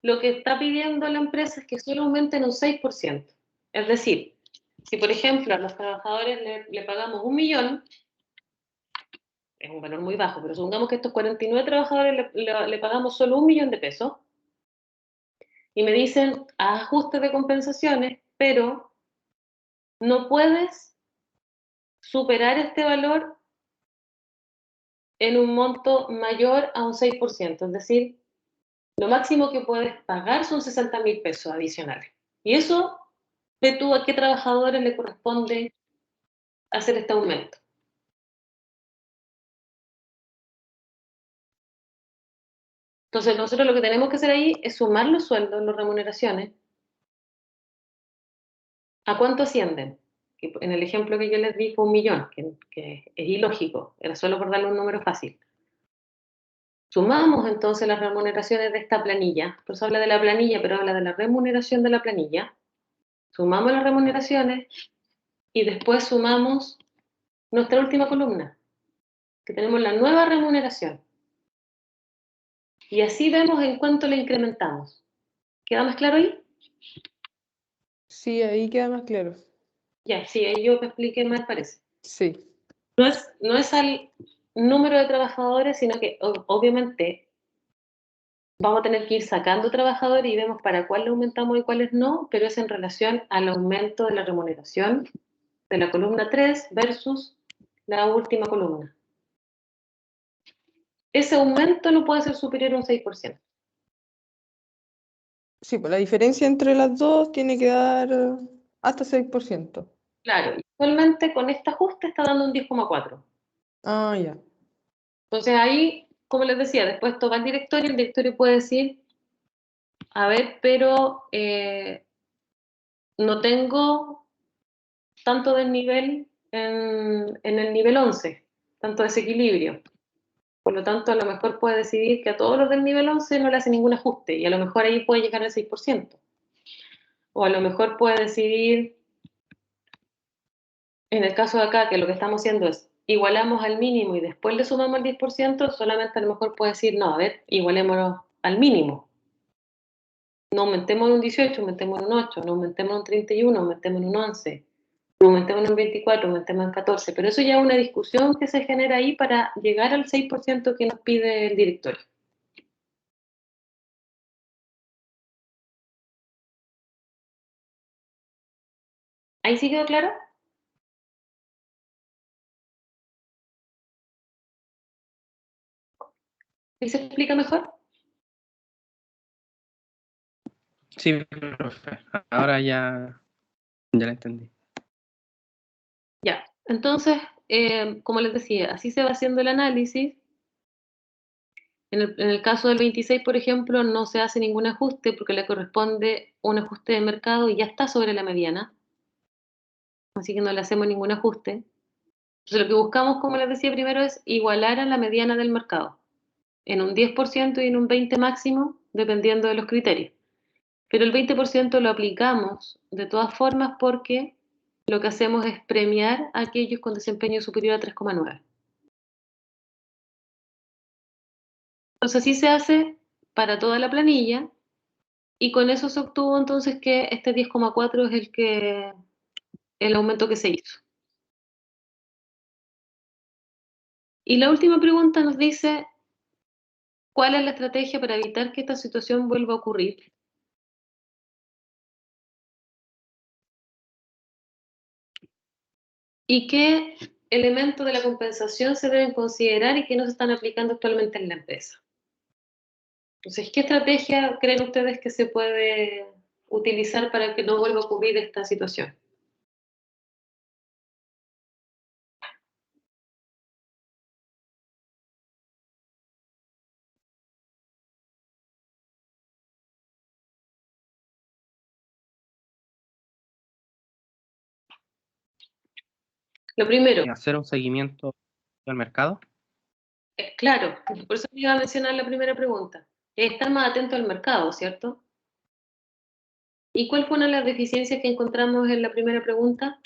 lo que está pidiendo la empresa es que solo aumenten un 6%. Es decir, si por ejemplo a los trabajadores le pagamos 1.000.000, es un valor muy bajo, pero supongamos que estos 49 trabajadores le pagamos solo 1.000.000 de pesos y me dicen ajuste de compensaciones, pero no puedes superar este valor en un monto mayor a un 6%, es decir, lo máximo que puedes pagar son 60.000 pesos adicionales. Y eso, ve tú a qué trabajadores le corresponde hacer este aumento. Entonces, nosotros lo que tenemos que hacer ahí es sumar los sueldos, las remuneraciones. ¿A cuánto ascienden? Que en el ejemplo que yo les di fue 1.000.000, que es ilógico, era solo por darle un número fácil. Sumamos entonces las remuneraciones de esta planilla, por eso habla de la planilla, pero habla de la remuneración de la planilla. Sumamos las remuneraciones y después sumamos nuestra última columna, que tenemos la nueva remuneración. Y así vemos en cuánto le incrementamos. ¿Queda más claro ahí? sí, ahí queda más claro. Ya, sí, ahí yo me expliqué mal, parece. Sí. No es al número de trabajadores, sino que obviamente vamos a tener que ir sacando trabajadores y vemos para cuáles aumentamos y cuáles no, pero es en relación al aumento de la remuneración de la columna 3 versus la última columna. Ese aumento no puede ser superior a un 6%. Sí, pues la diferencia entre las dos tiene que dar hasta 6%. Claro, actualmente con este ajuste está dando un 10,4. Ah, ya. Entonces ahí, como les decía, después esto va al directorio, el directorio puede decir, a ver, pero no tengo tanto desnivel en el nivel 11, tanto desequilibrio. Por lo tanto, a lo mejor puede decidir que a todos los del nivel 11 no le hace ningún ajuste y a lo mejor ahí puede llegar al 6%. O a lo mejor puede decidir, en el caso de acá, que lo que estamos haciendo es igualamos al mínimo y después le sumamos el 10%, solamente a lo mejor puede decir, no, a ver, igualémonos al mínimo. No aumentemos en un 18, aumentemos en un 8, no aumentemos en un 31, aumentemos en un 11, no aumentemos en un 24, aumentemos en 14. Pero eso ya es una discusión que se genera ahí para llegar al 6% que nos pide el directorio. ¿Ahí sí quedó claro? ¿Ahí se explica mejor? Sí, profe. Ahora ya la entendí. Ya, entonces, como les decía, así se va haciendo el análisis. En el caso del 26, por ejemplo, no se hace ningún ajuste porque le corresponde un ajuste de mercado y ya está sobre la mediana, así que no le hacemos ningún ajuste. Entonces, lo que buscamos, como les decía primero, es igualar a la mediana del mercado, en un 10% y en un 20% máximo, dependiendo de los criterios. Pero el 20% lo aplicamos de todas formas porque lo que hacemos es premiar a aquellos con desempeño superior a 3,9. Entonces así se hace para toda la planilla y con eso se obtuvo entonces que este 10,4 es el aumento que se hizo. Y la última pregunta nos dice, ¿cuál es la estrategia para evitar que esta situación vuelva a ocurrir? ¿Y qué elementos de la compensación se deben considerar y que no se están aplicando actualmente en la empresa? Entonces, ¿qué estrategia creen ustedes que se puede utilizar para que no vuelva a ocurrir esta situación? Lo primero, Hacer un seguimiento del mercado. claro, por eso iba a mencionar la primera pregunta, es estar más atento al mercado, ¿cierto? ¿Y cuál fue una de las deficiencias que encontramos en la primera pregunta?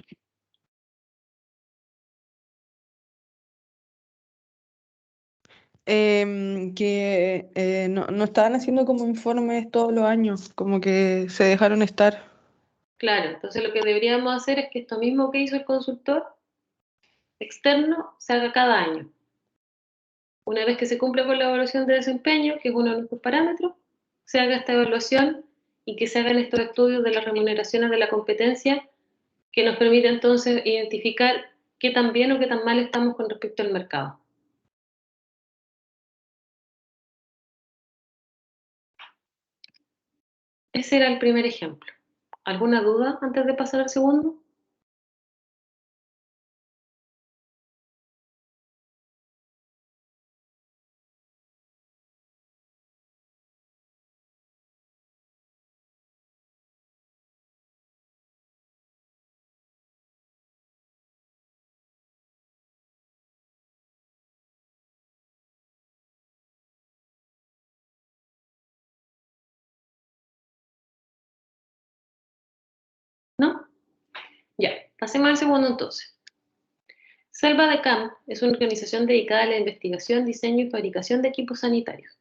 Que no estaban haciendo como informes todos los años, como que se dejaron estar. Claro, entonces lo que deberíamos hacer es que esto mismo que hizo el consultor externo se haga cada año. Una vez que se cumpla con la evaluación de desempeño, que es uno de nuestros parámetros, se haga esta evaluación y que se hagan estos estudios de las remuneraciones de la competencia que nos permite entonces identificar qué tan bien o qué tan mal estamos con respecto al mercado. Ese era el primer ejemplo. ¿Alguna duda antes de pasar al segundo? ¿No? Ya, pasemos al segundo entonces. Selva de Camp es una organización dedicada a la investigación, diseño y fabricación de equipos sanitarios.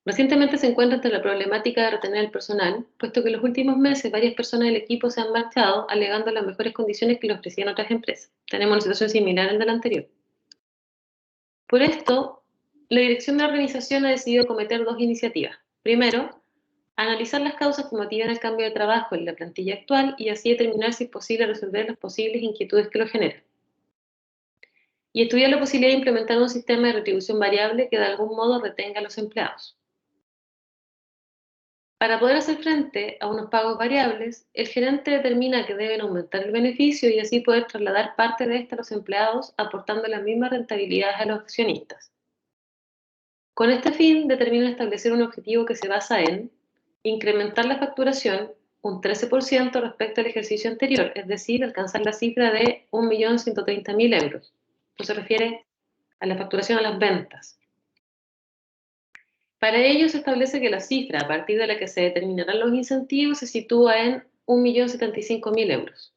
Recientemente se encuentra ante la problemática de retener el personal, puesto que en los últimos meses varias personas del equipo se han marchado alegando las mejores condiciones que le ofrecían otras empresas. Tenemos una situación similar al de la anterior. Por esto, la dirección de la organización ha decidido acometer dos iniciativas. Primero, analizar las causas que motivan el cambio de trabajo en la plantilla actual y así determinar si es posible resolver las posibles inquietudes que lo generan. Y estudiar la posibilidad de implementar un sistema de retribución variable que de algún modo retenga a los empleados. Para poder hacer frente a unos pagos variables, el gerente determina que deben aumentar el beneficio y así poder trasladar parte de este a los empleados, aportando las mismas rentabilidades a los accionistas. Con este fin, determina establecer un objetivo que se basa en incrementar la facturación un 13% respecto al ejercicio anterior, es decir, alcanzar la cifra de 1.130.000 euros. Esto se refiere a la facturación a las ventas. Para ello se establece que la cifra a partir de la que se determinarán los incentivos se sitúa en 1.075.000 euros.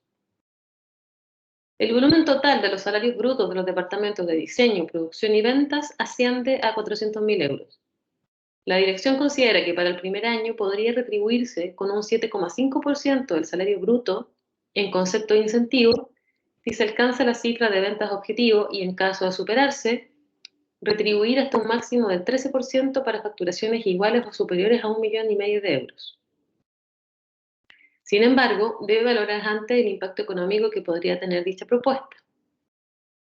El volumen total de los salarios brutos de los departamentos de diseño, producción y ventas asciende a 400.000 euros. La dirección considera que para el primer año podría retribuirse con un 7,5% del salario bruto en concepto de incentivo si se alcanza la cifra de ventas objetivo y en caso de superarse, retribuir hasta un máximo del 13% para facturaciones iguales o superiores a 1,5 millones de euros. Sin embargo, debe valorar antes el impacto económico que podría tener dicha propuesta.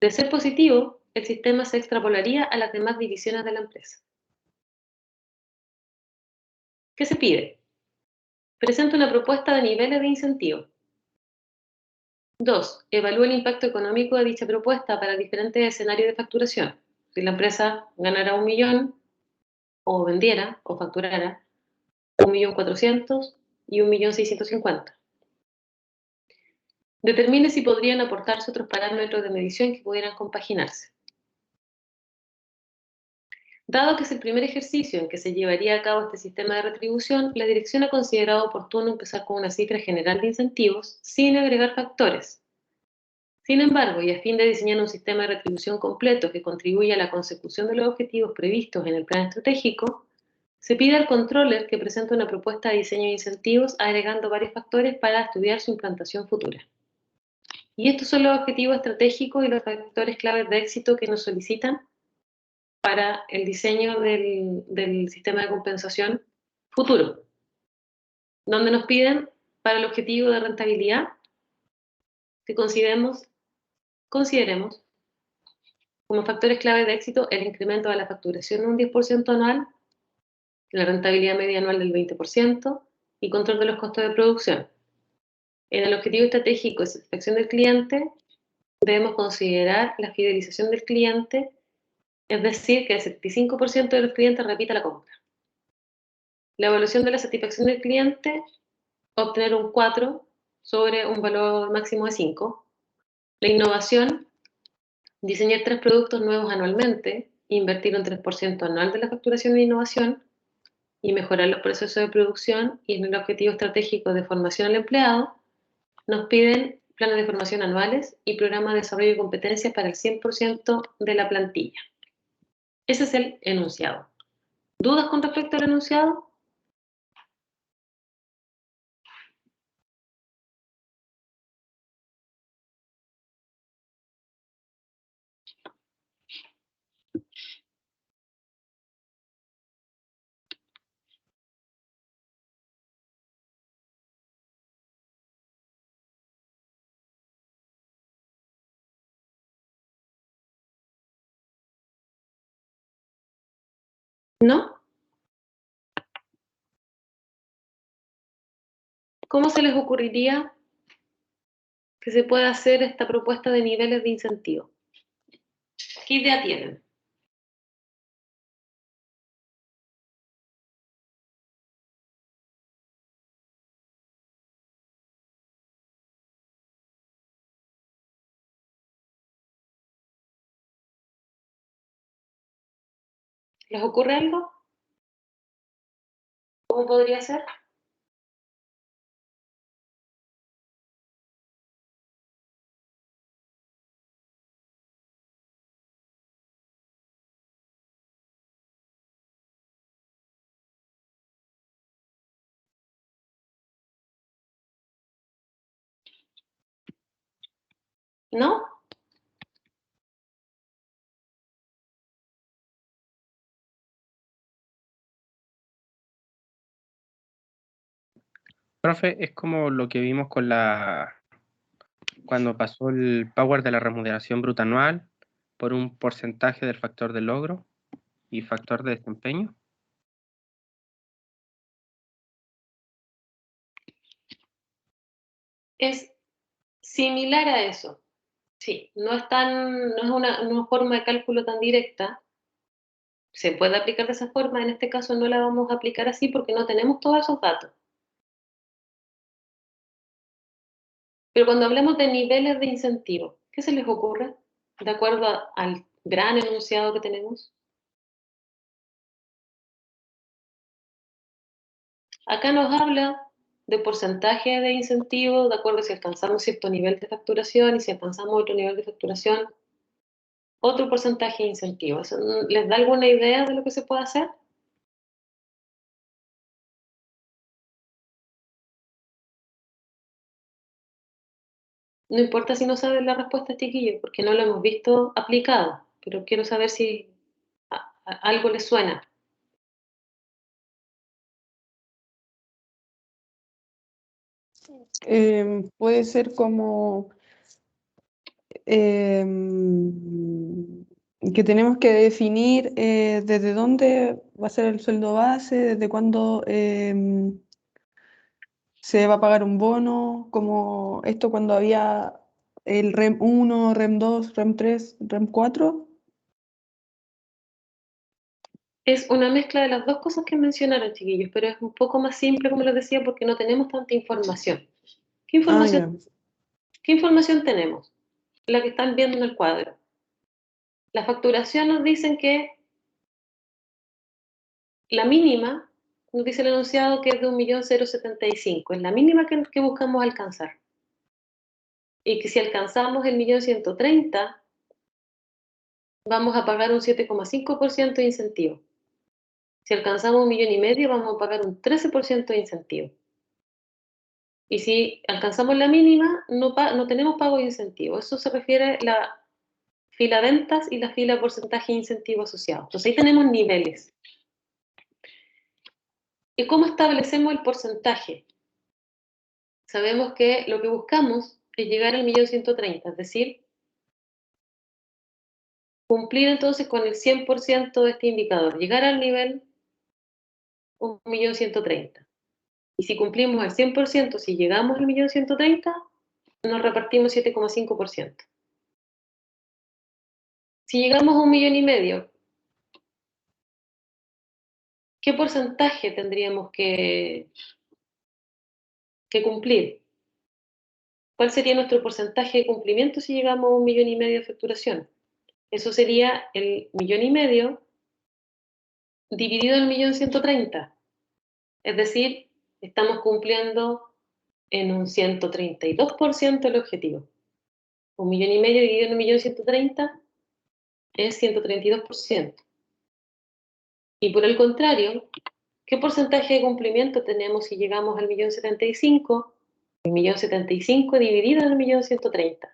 De ser positivo, el sistema se extrapolaría a las demás divisiones de la empresa. ¿Qué se pide? Presenta una propuesta de niveles de incentivo. 2. Evalúa el impacto económico de dicha propuesta para diferentes escenarios de facturación. Si la empresa ganara 1 millón, o vendiera, o facturara 1.400.000 y 1.650.000. Determine si podrían aportarse otros parámetros de medición que pudieran compaginarse. Dado que es el primer ejercicio en que se llevaría a cabo este sistema de retribución, la dirección ha considerado oportuno empezar con una cifra general de incentivos sin agregar factores. Sin embargo, y a fin de diseñar un sistema de retribución completo que contribuya a la consecución de los objetivos previstos en el plan estratégico, se pide al controller que presente una propuesta de diseño de incentivos agregando varios factores para estudiar su implantación futura. Y estos son los objetivos estratégicos y los factores claves de éxito que nos solicitan para el diseño del sistema de compensación futuro, donde nos piden para el objetivo de rentabilidad que consideremos como factores clave de éxito el incremento de la facturación de un 10% anual, la rentabilidad media anual del 20% y control de los costos de producción. En el objetivo estratégico de satisfacción del cliente, debemos considerar la fidelización del cliente, es decir, que el 75% de los clientes repita la compra. La evaluación de la satisfacción del cliente, obtener un 4 sobre un valor máximo de 5. La innovación, diseñar 3 productos nuevos anualmente, invertir un 3% anual de la facturación en innovación y mejorar los procesos de producción. Y en el objetivo estratégico de formación al empleado, nos piden planes de formación anuales y programas de desarrollo de competencias para el 100% de la plantilla. Ese es el enunciado. ¿Dudas con respecto al enunciado? ¿No? ¿Cómo se les ocurriría que se pueda hacer esta propuesta de niveles de incentivo? ¿Qué idea tienen? ¿Les ocurre algo? ¿Cómo podría ser? ¿No? Profe, es como lo que vimos con cuando pasó el power de la remuneración bruta anual por un porcentaje del factor de logro y factor de desempeño. Es similar a eso. Sí, no es una forma de cálculo tan directa. Se puede aplicar de esa forma, en este caso no la vamos a aplicar así porque no tenemos todos esos datos. Pero cuando hablamos de niveles de incentivo, ¿qué se les ocurre de acuerdo al gran enunciado que tenemos? Acá nos habla de porcentaje de incentivo, de acuerdo a si alcanzamos cierto nivel de facturación y si alcanzamos otro nivel de facturación, otro porcentaje de incentivo. ¿Eso les da alguna idea de lo que se puede hacer? No importa si no saben la respuesta, chiquillos, porque no lo hemos visto aplicado, pero quiero saber si algo les suena. Puede ser como em, que tenemos que definir desde dónde va a ser el sueldo base, desde cuándo se va a pagar un bono, como esto cuando había el REM 1, REM 2, REM 3, REM 4. Es una mezcla de las dos cosas que mencionaron, chiquillos, pero es un poco más simple, como les decía, porque no tenemos tanta información. ¿Qué Ah, ya. información, ¿qué información tenemos? La que están viendo en el cuadro. La facturación nos dicen que la mínima, nos dice el enunciado que es de 1.075.000, es la mínima que buscamos alcanzar. Y que si alcanzamos el 1.130.000, vamos a pagar un 7,5% de incentivo. Si alcanzamos 1,5 millones, vamos a pagar un 13% de incentivo. Y si alcanzamos la mínima, no tenemos pago de incentivo. Eso se refiere a la fila ventas y la fila porcentaje de incentivo asociado. Entonces ahí tenemos niveles. ¿Y cómo establecemos el porcentaje? Sabemos que lo que buscamos es llegar al 1.130.000, es decir, cumplir entonces con el 100% de este indicador, llegar al nivel 1.130.000. Y si cumplimos el 100%, si llegamos al 1.130.000, nos repartimos 7,5%. Si llegamos a 1,5 millones, ¿qué porcentaje tendríamos que cumplir? ¿Cuál sería nuestro porcentaje de cumplimiento si llegamos a 1,5 millones de facturación? Eso sería el 1,5 millones dividido en 1.130.000. Es decir, estamos cumpliendo en un 132% el objetivo. 1,5 millones dividido en 1.130.000 es 132%. Y por el contrario, ¿qué porcentaje de cumplimiento tenemos si llegamos al 1.075.000? El 1.075.000 dividido en el 1.130.000.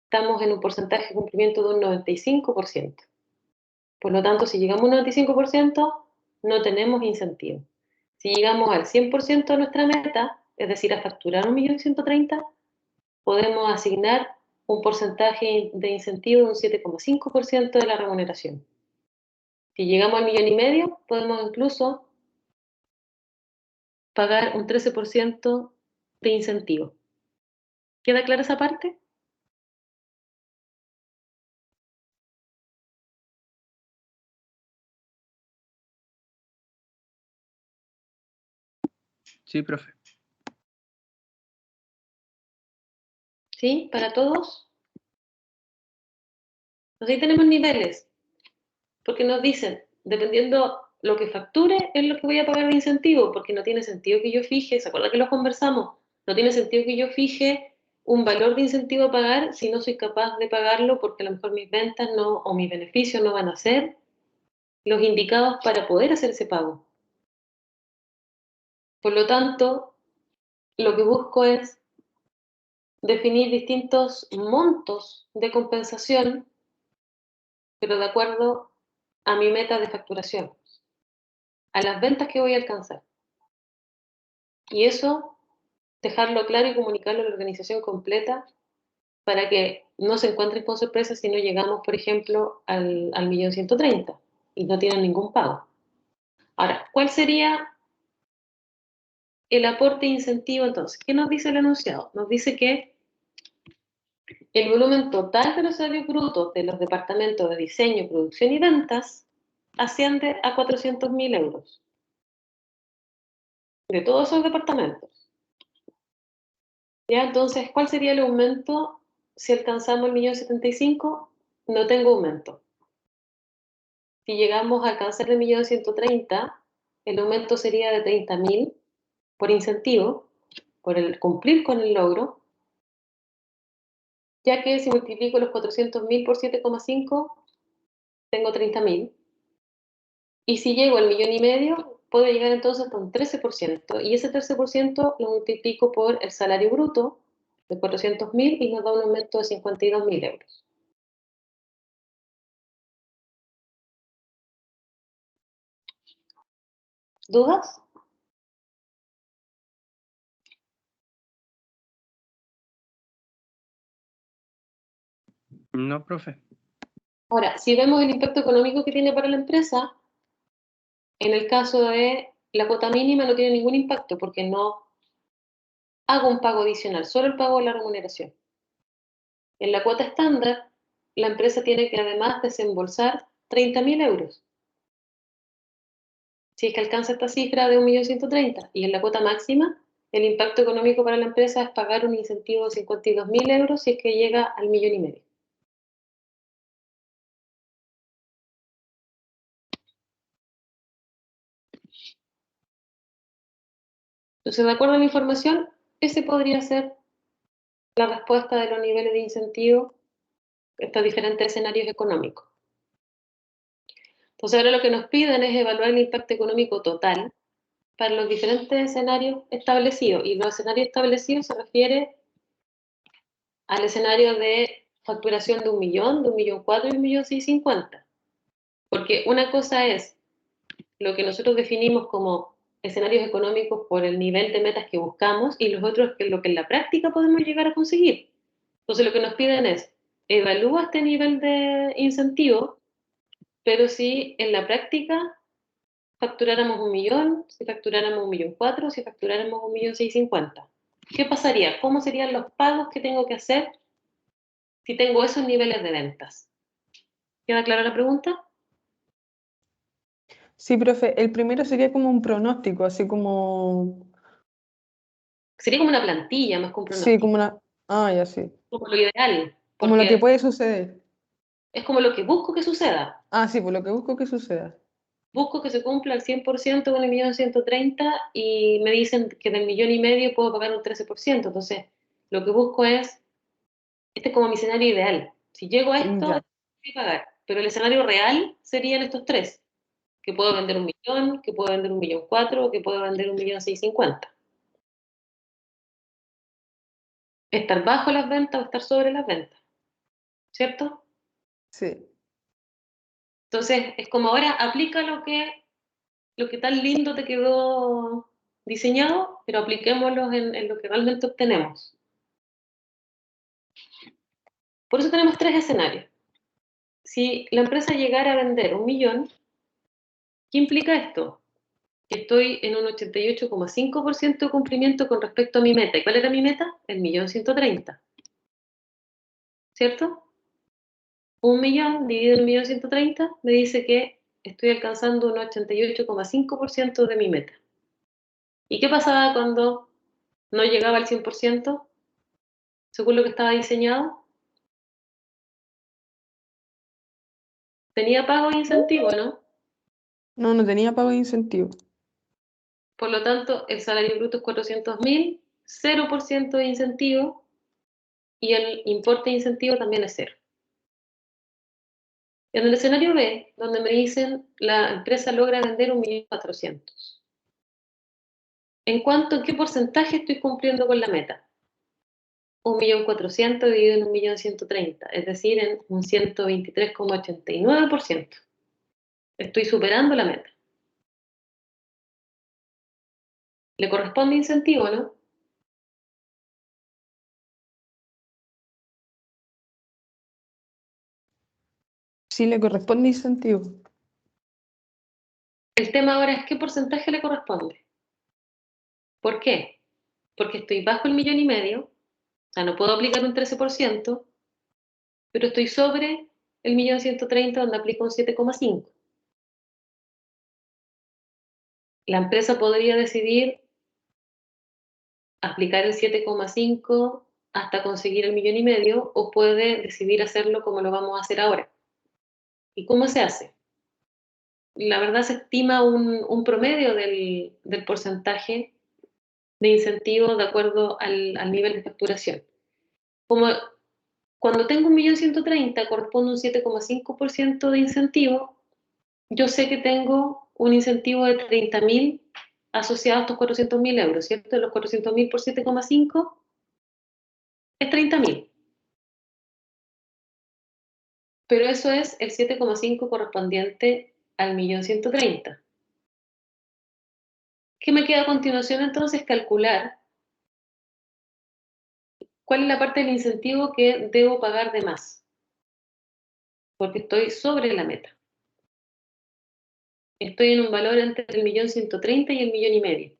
Estamos en un porcentaje de cumplimiento de un 95%. Por lo tanto, si llegamos a un 95%, no tenemos incentivo. Si llegamos al 100% de nuestra meta, es decir, a facturar 1.130.000, podemos asignar un porcentaje de incentivo de un 7,5% de la remuneración. Si llegamos al 1,5 millones, podemos incluso pagar un 13% de incentivo. ¿Queda clara esa parte? Sí, profe. ¿Sí? ¿Para todos? Entonces ahí tenemos niveles, porque nos dicen, dependiendo lo que facture, es lo que voy a pagar de incentivo, porque no tiene sentido que yo fije, ¿se acuerda que lo conversamos? No tiene sentido que yo fije un valor de incentivo a pagar si no soy capaz de pagarlo, porque a lo mejor mis ventas no, o mis beneficios no van a ser los indicados para poder hacer ese pago. Por lo tanto, lo que busco es definir distintos montos de compensación, pero de acuerdo a mi meta de facturación, a las ventas que voy a alcanzar. Y eso, dejarlo claro y comunicarlo a la organización completa para que no se encuentren con sorpresas si no llegamos, por ejemplo, al 1.130.000 y no tienen ningún pago. Ahora, ¿cuál sería el aporte incentivo, entonces, ¿qué nos dice el enunciado? Nos dice que el volumen total de los salarios brutos de los departamentos de diseño, producción y ventas asciende a 400.000 euros. De todos esos departamentos. ¿Ya? Entonces, ¿cuál sería el aumento si alcanzamos el 1.075.000? No tengo aumento. Si llegamos a alcanzar el 1.130.000, el aumento sería de 30.000 por incentivo, por el cumplir con el logro, ya que si multiplico los 400.000 por 7,5, tengo 30.000. Y si llego al 1.500.000, puedo llegar entonces hasta un 13%, y ese 13% lo multiplico por el salario bruto de 400.000 y nos da un aumento de 52.000 euros. ¿Dudas? No, profe. Ahora, si vemos el impacto económico que tiene para la empresa, en el caso de la cuota mínima no tiene ningún impacto porque no hago un pago adicional, solo el pago de la remuneración. En la cuota estándar, la empresa tiene que además desembolsar 30.000 euros. Si es que alcanza esta cifra de 1.130.000, y en la cuota máxima, el impacto económico para la empresa es pagar un incentivo de 52.000 euros si es que llega al 1.500.000. Entonces, de acuerdo a la información, ese podría ser la respuesta de los niveles de incentivo a estos diferentes escenarios económicos. Entonces, ahora lo que nos piden es evaluar el impacto económico total para los diferentes escenarios establecidos. Y los escenarios establecidos se refiere al escenario de facturación de 1.000.000, de 1.400.000 y 1.650.000. Porque una cosa es lo que nosotros definimos como escenarios económicos por el nivel de metas que buscamos, y los otros es lo que en la práctica podemos llegar a conseguir. Entonces lo que nos piden es, evalúa este nivel de incentivo, pero si en la práctica facturáramos 1.000.000, si facturáramos 1.400.000, si facturáramos 1.650.000. ¿Qué pasaría? ¿Cómo serían los pagos que tengo que hacer si tengo esos niveles de ventas? ¿Queda clara la pregunta? Sí, profe, el primero sería como un pronóstico, así como... Sería como una plantilla más que un Sí, pronóstico, como una... Ah, ya sí. como lo ideal, Como lo que porque puede suceder. es como lo que busco que suceda. Ah, sí, por lo que busco que suceda. Busco que se cumpla al 100% con el 1.130.000 y me dicen que del 1.500.000 puedo pagar un 13%. Entonces, lo que busco es, este es como mi escenario ideal. Si llego a esto, Ya. voy a pagar. Pero el escenario real serían estos tres. Que puedo vender 1.000.000, que puedo vender 1.400.000, que puedo vender 1.650.000. Estar bajo las ventas o estar sobre las ventas. ¿Cierto? Sí. Entonces, es como ahora aplica lo que tan lindo te quedó diseñado, pero apliquémoslo en lo que realmente obtenemos. Por eso tenemos tres escenarios. Si la empresa llegara a vender 1.000.000, ¿qué implica esto? Que estoy en un 88,5% de cumplimiento con respecto a mi meta. ¿Y cuál era mi meta? El 1.130.000. ¿Cierto? 1.000.000 dividido en 1.130.000 me dice que estoy alcanzando un 88,5% de mi meta. ¿Y qué pasaba cuando no llegaba al 100%, según lo que estaba diseñado? Tenía pago e incentivo, ¿no? No, no tenía pago de incentivo. Por lo tanto, el salario bruto es 400.000, 0% de incentivo, y el importe de incentivo también es cero. En el escenario B, donde me dicen la empresa logra vender 1.400.000, ¿en qué porcentaje estoy cumpliendo con la meta? 1.400.000 dividido en 1.130.000, es decir, en un 123,89%. Estoy superando la meta. ¿Le corresponde incentivo, no? Sí le corresponde incentivo. El tema ahora es qué porcentaje le corresponde. ¿Por qué? Porque estoy bajo el 1,500,000, o sea, no puedo aplicar un 13%, pero estoy sobre el 1.130.000 donde aplico un 7,5. La empresa podría decidir aplicar el 7,5 hasta conseguir el 1,500,000 o puede decidir hacerlo como lo vamos a hacer ahora. ¿Y cómo se hace? La verdad se estima un promedio del porcentaje de incentivo de acuerdo al nivel de facturación. Como cuando tengo 1.130.000 corresponde un 7,5% de incentivo, yo sé que tengo un incentivo de 30.000 asociado a estos 400.000 euros, ¿cierto? Los 400.000 por 7,5 es 30.000. Pero eso es el 7,5 correspondiente al 1.130.000. ¿Qué me queda a continuación entonces? Calcular cuál es la parte del incentivo que debo pagar de más, porque estoy sobre la meta. Estoy en un valor entre el 1.130.000 y el 1,500,000.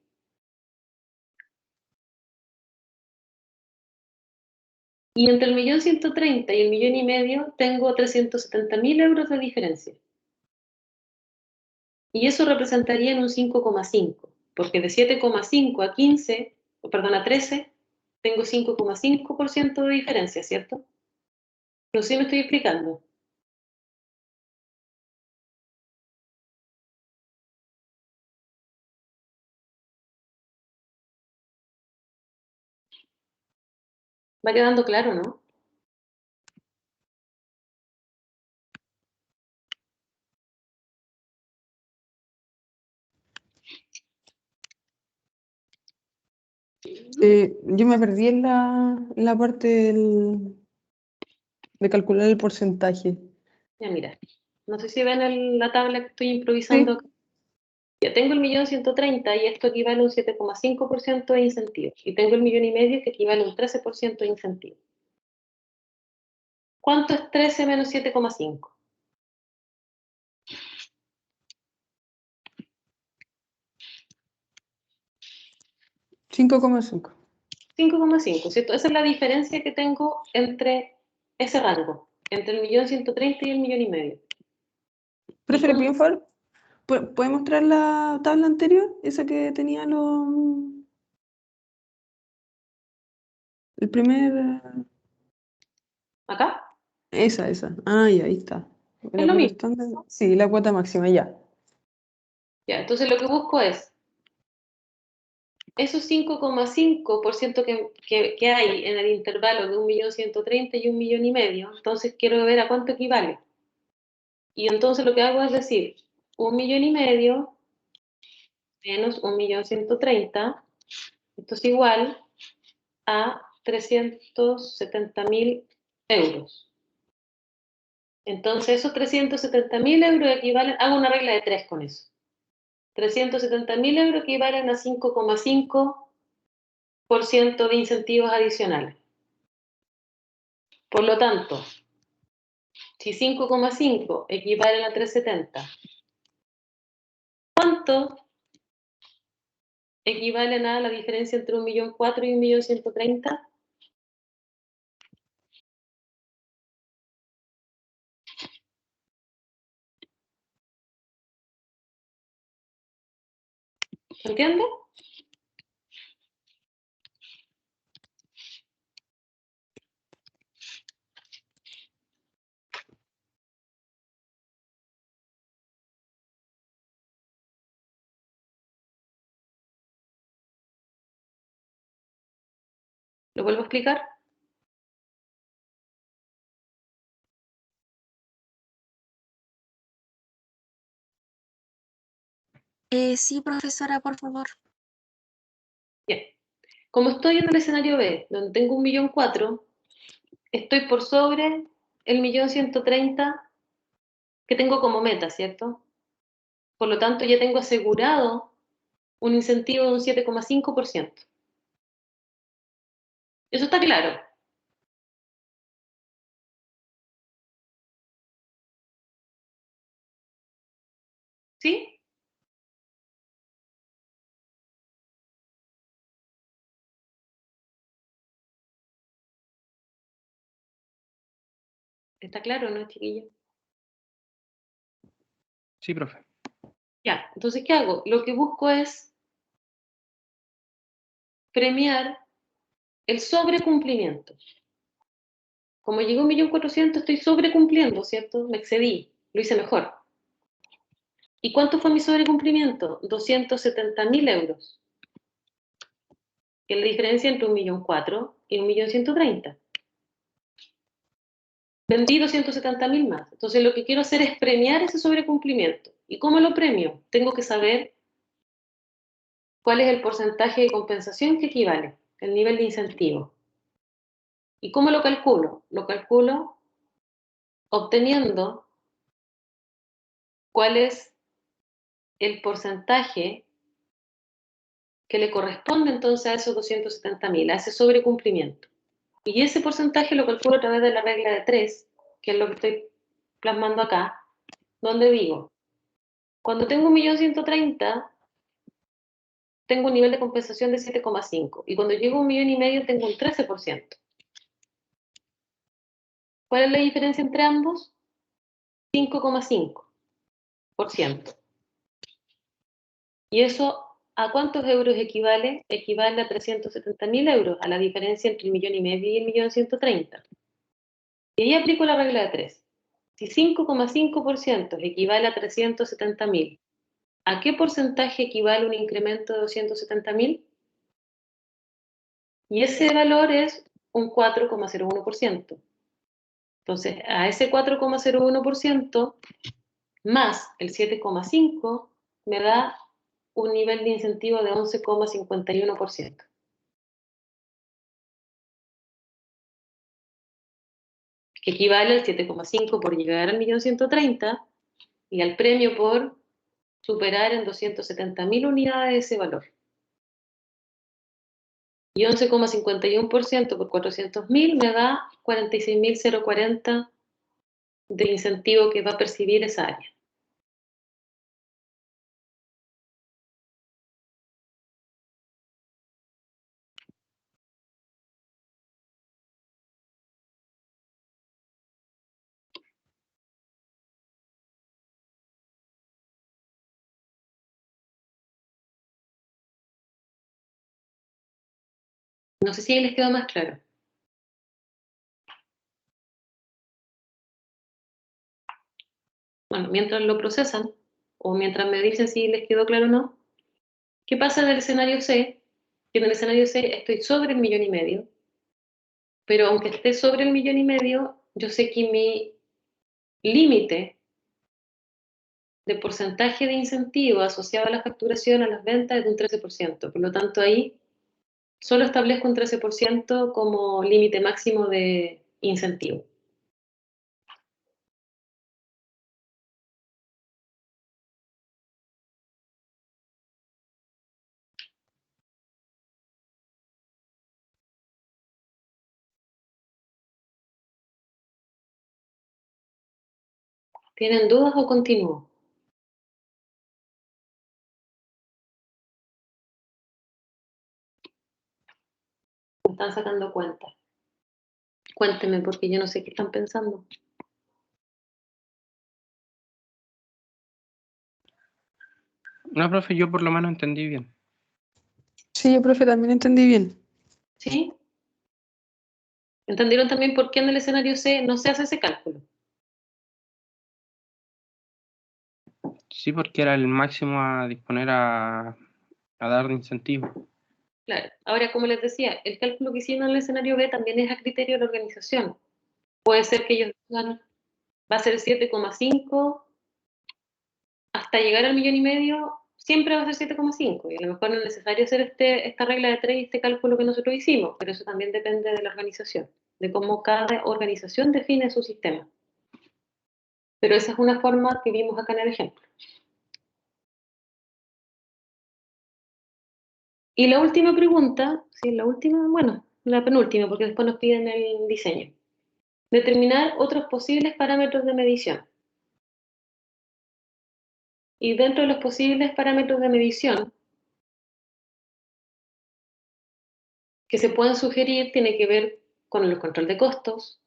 Y entre el 1.130.000 y el 1,500,000 tengo 370.000 euros de diferencia. Y eso representaría en un 5,5, porque de 7,5 a 15, perdón, a 13, tengo 5,5% de diferencia, ¿cierto? No sé si me estoy explicando. ¿Va quedando claro, no? Yo me perdí en la parte de calcular el porcentaje. Ya mira, no sé si ven la tabla que estoy Sí, improvisando acá. Ya tengo el 1.130.000 y esto equivale a un 7,5% de incentivo. Y tengo el 1,500,000 que equivale a un 13% de incentivo. ¿Cuánto es 13 menos 7,5? 5,5. 5,5, ¿cierto? Esa es la diferencia que tengo entre ese rango, entre el 1.130.000 y el 1,500,000. ¿Y Profe, ¿le pido un favor? ¿Puede mostrar la tabla anterior? Esa que tenía el primer... acá? Esa. Ah, ya, ahí está. Es La lo cuota mismo. estándar. Sí, la cuota máxima, ya. Ya, entonces lo que busco es esos 5,5% que hay en el intervalo de 1.130.000 y 1,500,000, entonces quiero ver a cuánto equivale. Y entonces lo que hago es decir, 1,500,000 menos 1.130.000, esto es igual a 370.000 euros. Entonces esos 370.000 euros equivalen, hago una regla de 3 con eso. 370.000 euros equivalen a 5,5% de incentivos adicionales. Por lo tanto, si 5,5 equivalen a 370, ¿cuánto equivalen a la diferencia entre 1.400.000 y 1.130.000? ¿Entiende? ¿Lo vuelvo a explicar? Sí, profesora, por favor. Bien. Como estoy en el escenario B, donde tengo 1.400.000, estoy por sobre el 1.130.000 que tengo como meta, ¿cierto? Por lo tanto, ya tengo asegurado un incentivo de un 7,5%. ¿Eso está claro? ¿Sí? ¿Está claro, no, chiquillos? Sí, profe. Ya, entonces, ¿qué hago? Lo que busco es premiar el sobrecumplimiento. Como llegó 1.400.000, estoy sobrecumpliendo, ¿cierto? Me excedí, lo hice mejor. ¿Y cuánto fue mi sobrecumplimiento? 270.000 euros. Que es la diferencia entre 1.400.000 y 1.130.000. Vendí 270.000 más. Entonces lo que quiero hacer es premiar ese sobrecumplimiento. ¿Y cómo lo premio? Tengo que saber cuál es el porcentaje de compensación que equivale, el nivel de incentivo. ¿Y cómo lo calculo? Lo calculo obteniendo cuál es el porcentaje que le corresponde entonces a esos 270.000, a ese sobrecumplimiento. Y ese porcentaje lo calculo a través de la regla de 3, que es lo que estoy plasmando acá, donde digo, cuando tengo 1.130.000, tengo un nivel de compensación de 7,5, y cuando llego a 1.500.000 tengo un 13%. ¿Cuál es la diferencia entre ambos? 5,5%. ¿Y eso a cuántos euros equivale? Equivale a 370.000 euros, a la diferencia entre 1.500.000 y 1.130.000. Y ahí aplico la regla de 3. Si 5,5% equivale a 370.000, ¿a qué porcentaje equivale un incremento de 270.000? Y ese valor es un 4,01%. Entonces, a ese 4,01% más el 7,5% me da un nivel de incentivo de 11,51%. Que equivale al 7,5% por llegar al 1.130.000 y al premio por superar en 270.000 unidades ese valor. Y 11,51% por 400.000 me da 46.040 del incentivo que va a percibir esa área. No sé si ahí les quedó más claro. Bueno, mientras lo procesan, o mientras me dicen si les quedó claro o no, ¿qué pasa en el escenario C? Que en el escenario C estoy sobre el 1.500.000, pero aunque esté sobre el 1.500.000, yo sé que mi límite de porcentaje de incentivo asociado a la facturación, a las ventas, es de un 13%. Por lo tanto, ahí solo establezco un 13% como límite máximo de incentivo. ¿Tienen dudas o continúo? Me están sacando cuenta. Cuéntenme porque yo no sé qué están pensando. No, profe, yo por lo menos entendí bien. Sí, yo, profe, también entendí bien. ¿Sí? ¿Entendieron también por qué en el escenario C no se hace ese cálculo? Sí, porque era el máximo a disponer a dar de incentivo. Claro. Ahora, como les decía, el cálculo que hicieron en el escenario B también es a criterio de la organización. Puede ser que ellos digan, va a ser 7,5, hasta llegar al 1.500.000, siempre va a ser 7,5. Y a lo mejor no es necesario hacer esta regla de 3 y este cálculo que nosotros hicimos, pero eso también depende de la organización, de cómo cada organización define su sistema. Pero esa es una forma que vimos acá en el ejemplo. Y la última pregunta, sí, la última, bueno, la penúltima, porque después nos piden el diseño. Determinar otros posibles parámetros de medición. Y dentro de los posibles parámetros de medición que se pueden sugerir, tiene que ver con el control de costos,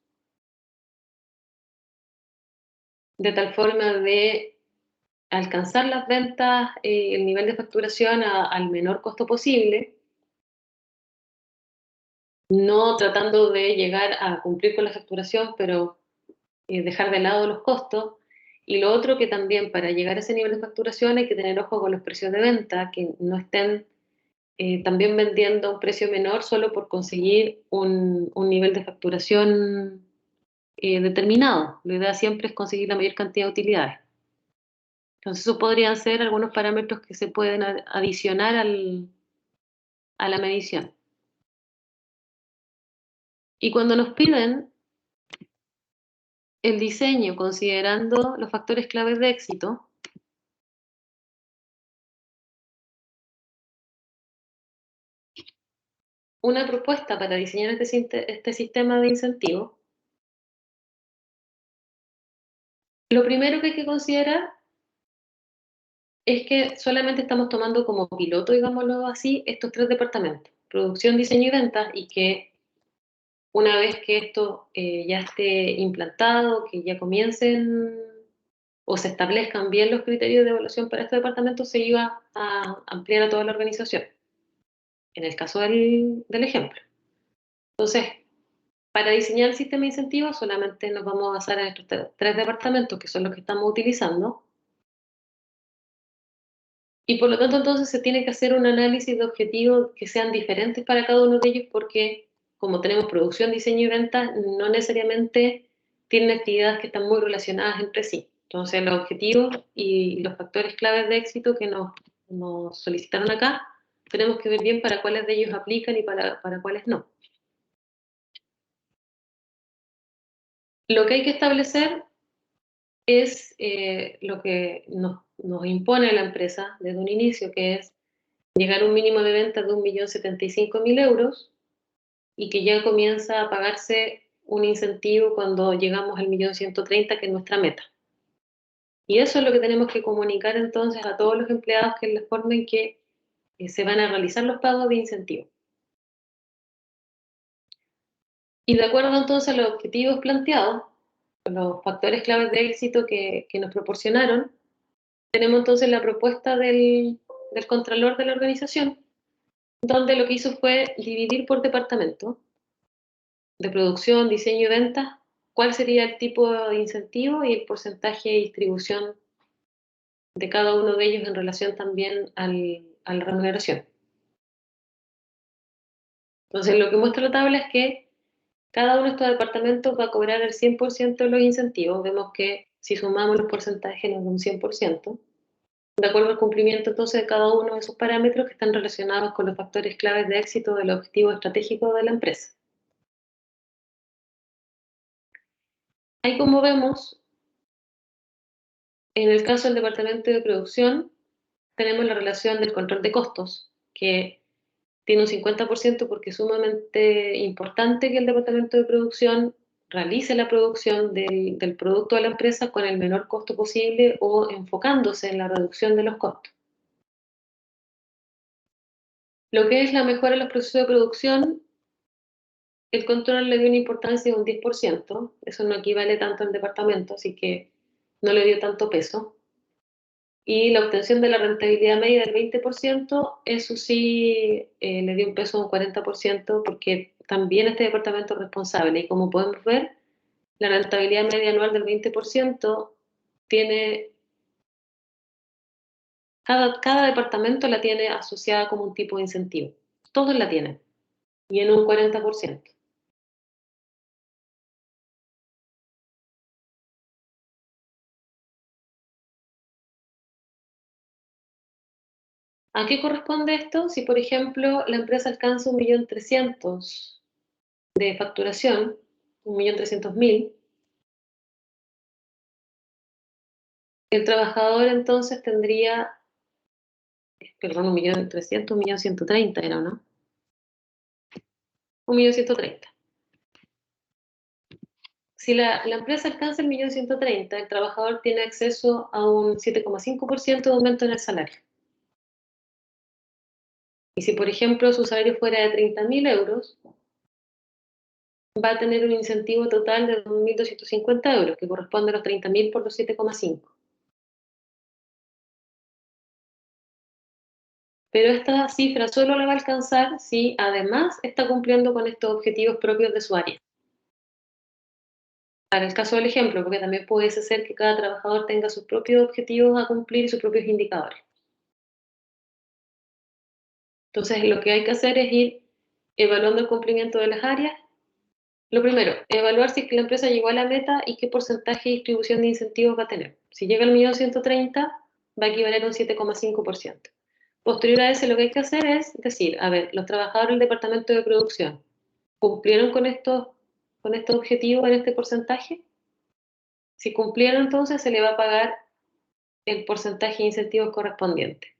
de tal forma de alcanzar las ventas, el nivel de facturación al menor costo posible, no tratando de llegar a cumplir con la facturación, pero dejar de lado los costos. Y lo otro que también para llegar a ese nivel de facturación hay que tener ojo con los precios de venta, que no estén también vendiendo a un precio menor solo por conseguir un nivel de facturación determinado. La idea siempre es conseguir la mayor cantidad de utilidades. Entonces, eso podrían ser algunos parámetros que se pueden adicionar a la medición. Y cuando nos piden el diseño considerando los factores claves de éxito, una propuesta para diseñar este sistema de incentivos, lo primero que hay que considerar es que solamente estamos tomando como piloto, digámoslo así, estos 3 departamentos, producción, diseño y ventas, y que una vez que esto ya esté implantado, que ya comiencen o se establezcan bien los criterios de evaluación para estos departamentos, se iba a ampliar a toda la organización, en el caso del ejemplo. Entonces, para diseñar el sistema de incentivos solamente nos vamos a basar en estos 3 departamentos, que son los que estamos utilizando, y por lo tanto entonces se tiene que hacer un análisis de objetivos que sean diferentes para cada uno de ellos, porque como tenemos producción, diseño y ventas, no necesariamente tienen actividades que están muy relacionadas entre sí. Entonces los objetivos y los factores claves de éxito que nos solicitaron acá, tenemos que ver bien para cuáles de ellos aplican y para cuáles no. Lo que hay que establecer es lo que nos impone la empresa desde un inicio, que es llegar a un mínimo de ventas de 1.075.000 euros y que ya comienza a pagarse un incentivo cuando llegamos al 1.130.000, que es nuestra meta. Y eso es lo que tenemos que comunicar entonces a todos los empleados, que es la forma en que se van a realizar los pagos de incentivo. Y de acuerdo entonces a los objetivos planteados, los factores claves de éxito que nos proporcionaron, tenemos entonces la propuesta del Contralor de la organización, donde lo que hizo fue dividir por departamento de producción, diseño y ventas, cuál sería el tipo de incentivo y el porcentaje de distribución de cada uno de ellos en relación también a la remuneración. Entonces, lo que muestra la tabla es que cada uno de estos departamentos va a cobrar el 100% de los incentivos. Vemos que si sumamos los porcentajes nos da un 100%, de acuerdo al cumplimiento entonces de cada uno de esos parámetros que están relacionados con los factores claves de éxito del objetivo estratégico de la empresa. Ahí, como vemos, en el caso del departamento de producción, tenemos la relación del control de costos, que tiene un 50% porque es sumamente importante que el departamento de producción realice la producción del producto de la empresa con el menor costo posible o enfocándose en la reducción de los costos. Lo que es la mejora en los procesos de producción, el control le dio una importancia de un 10%, eso no equivale tanto al departamento, así que no le dio tanto peso. Y la obtención de la rentabilidad media del 20%, eso sí le dio un peso de un 40%, porque también este departamento es responsable. Y como podemos ver, la rentabilidad media anual del 20% tiene, cada departamento la tiene asociada como un tipo de incentivo. Todos la tienen, y en un 40%. ¿A qué corresponde esto? Si, por ejemplo, la empresa alcanza 1.300.000 de facturación, 1.300.000, el trabajador entonces tendría, perdón, 1.300.000, 1.130.000 era, ¿no? 1.130.000. Si la empresa alcanza el 1.130.000, el trabajador tiene acceso a un 7,5% de aumento en el salario. Y si, por ejemplo, su salario fuera de 30.000 euros, va a tener un incentivo total de 2.250 euros, que corresponde a los 30.000 por los 7,5. Pero esta cifra solo le va a alcanzar si además está cumpliendo con estos objetivos propios de su área. Para el caso del ejemplo, porque también puede ser que cada trabajador tenga sus propios objetivos a cumplir y sus propios indicadores. Entonces, lo que hay que hacer es ir evaluando el cumplimiento de las áreas. Lo primero, evaluar si es que la empresa llegó a la meta y qué porcentaje de distribución de incentivos va a tener. Si llega al 1.130.000, va a equivaler a un 7,5%. Posterior a eso, lo que hay que hacer es decir, a ver, los trabajadores del departamento de producción, ¿cumplieron con estos objetivos en este porcentaje? Si cumplieron, entonces se le va a pagar el porcentaje de incentivos correspondiente.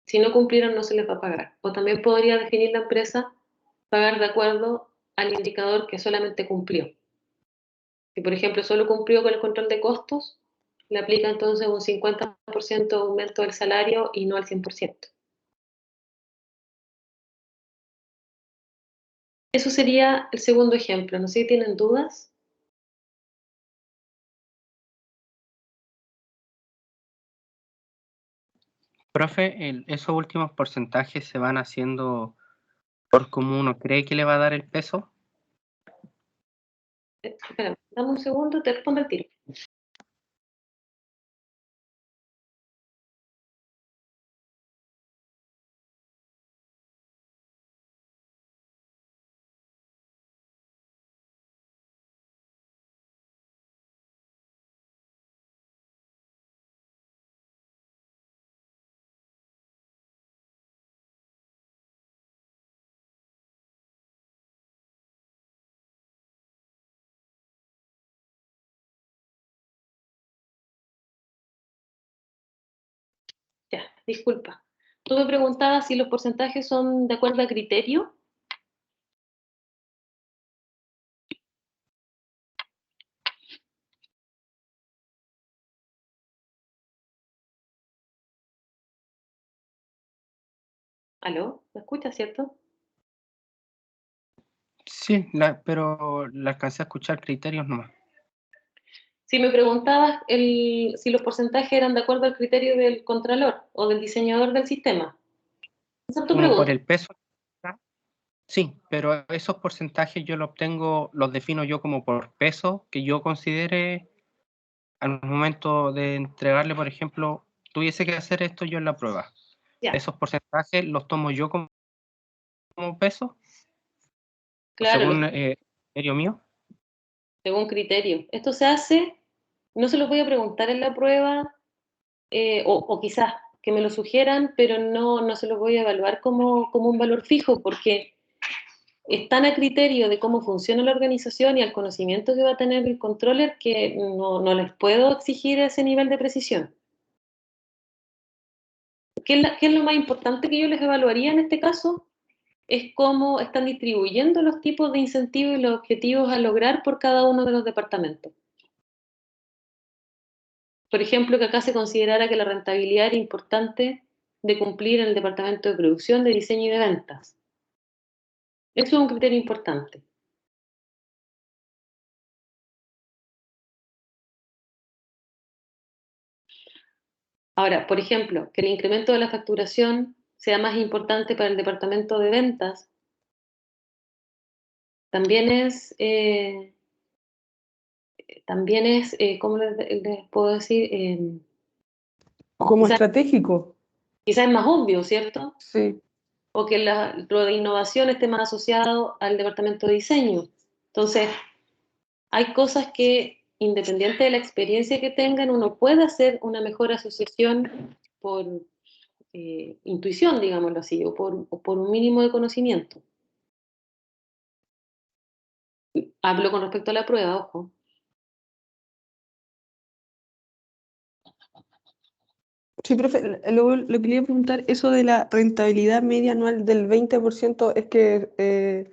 Si no cumplieron, no se les va a pagar. O también podría definir la empresa pagar de acuerdo al indicador que solamente cumplió. Si, por ejemplo, solo cumplió con el control de costos, le aplica entonces un 50% de aumento del salario y no al 100%. Eso sería el segundo ejemplo. No sé si tienen dudas. Profe, esos últimos porcentajes se van haciendo por cómo uno cree que le va a dar el peso. Espérame, dame un segundo, te respondo al tiro. Ya, disculpa. Tú me preguntabas si los porcentajes son de acuerdo a criterio. ¿Aló? ¿Me escuchas, cierto? Sí, pero la alcancé a escuchar criterios nomás. Si me preguntabas si los porcentajes eran de acuerdo al criterio del contralor o del diseñador del sistema. Esa es tu Como por pregunta. el peso. Sí, pero esos porcentajes yo los defino yo como por peso que yo considere al momento de entregarle, por ejemplo, tuviese que hacer esto yo en la prueba. Ya, Esos porcentajes los tomo yo como peso, claro, según criterio mío. según criterio. Esto se hace, no se los voy a preguntar en la prueba, o quizás que me lo sugieran, pero no se los voy a evaluar como un valor fijo, porque están a criterio de cómo funciona la organización y al conocimiento que va a tener el controller que no les puedo exigir ese nivel de precisión. ¿Qué es lo más importante que yo les evaluaría en este caso? Es cómo están distribuyendo los tipos de incentivos y los objetivos a lograr por cada uno de los departamentos. Por ejemplo, que acá se considerara que la rentabilidad era importante de cumplir en el departamento de producción, de diseño y de ventas. Eso es un criterio importante. Ahora, por ejemplo, que el incremento de la facturación sea más importante para el departamento de ventas, también es, ¿cómo les puedo decir? Como Quizás estratégico. es más obvio, ¿cierto? Sí. O que lo de innovación esté más asociado al departamento de diseño. Entonces, hay cosas que, independiente de la experiencia que tengan, uno puede hacer una mejor asociación por intuición, digámoslo así, o por un mínimo de conocimiento. Hablo con respecto a la prueba, ojo. Sí, profe, lo que le iba a preguntar, eso de la rentabilidad media anual del 20%, ¿es que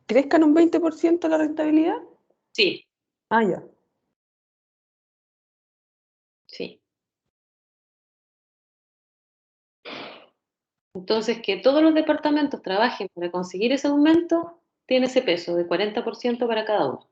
crezcan un 20% la rentabilidad? Sí, Ah, ya. sí. Entonces, que todos los departamentos trabajen para conseguir ese aumento, tiene ese peso de 40% para cada uno.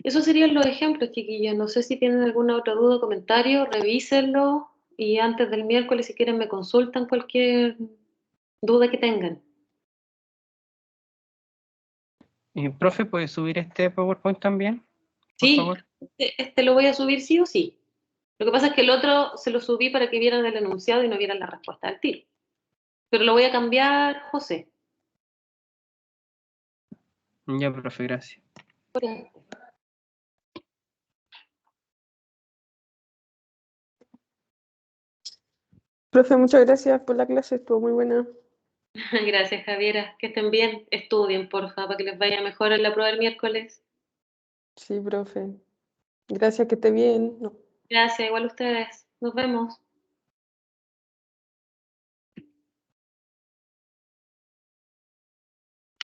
Esos serían los ejemplos, chiquillos. No sé si tienen alguna otra duda o comentario, revísenlo y antes del miércoles, si quieren, me consultan cualquier duda que tengan. Profe, ¿puede subir este PowerPoint también? Por Sí, favor. este lo voy a subir sí o sí. Lo que pasa es que el otro se lo subí para que vieran el enunciado y no vieran la respuesta al tiro. Pero lo voy a cambiar, José. Ya, profe, gracias. Por ahí. Profe, muchas gracias por la clase, estuvo muy buena. Gracias, Javiera. Que estén bien. Estudien, porfa, para que les vaya mejor en la prueba del miércoles. Sí, profe. Gracias, que esté bien. No. Gracias, igual a ustedes. Nos vemos.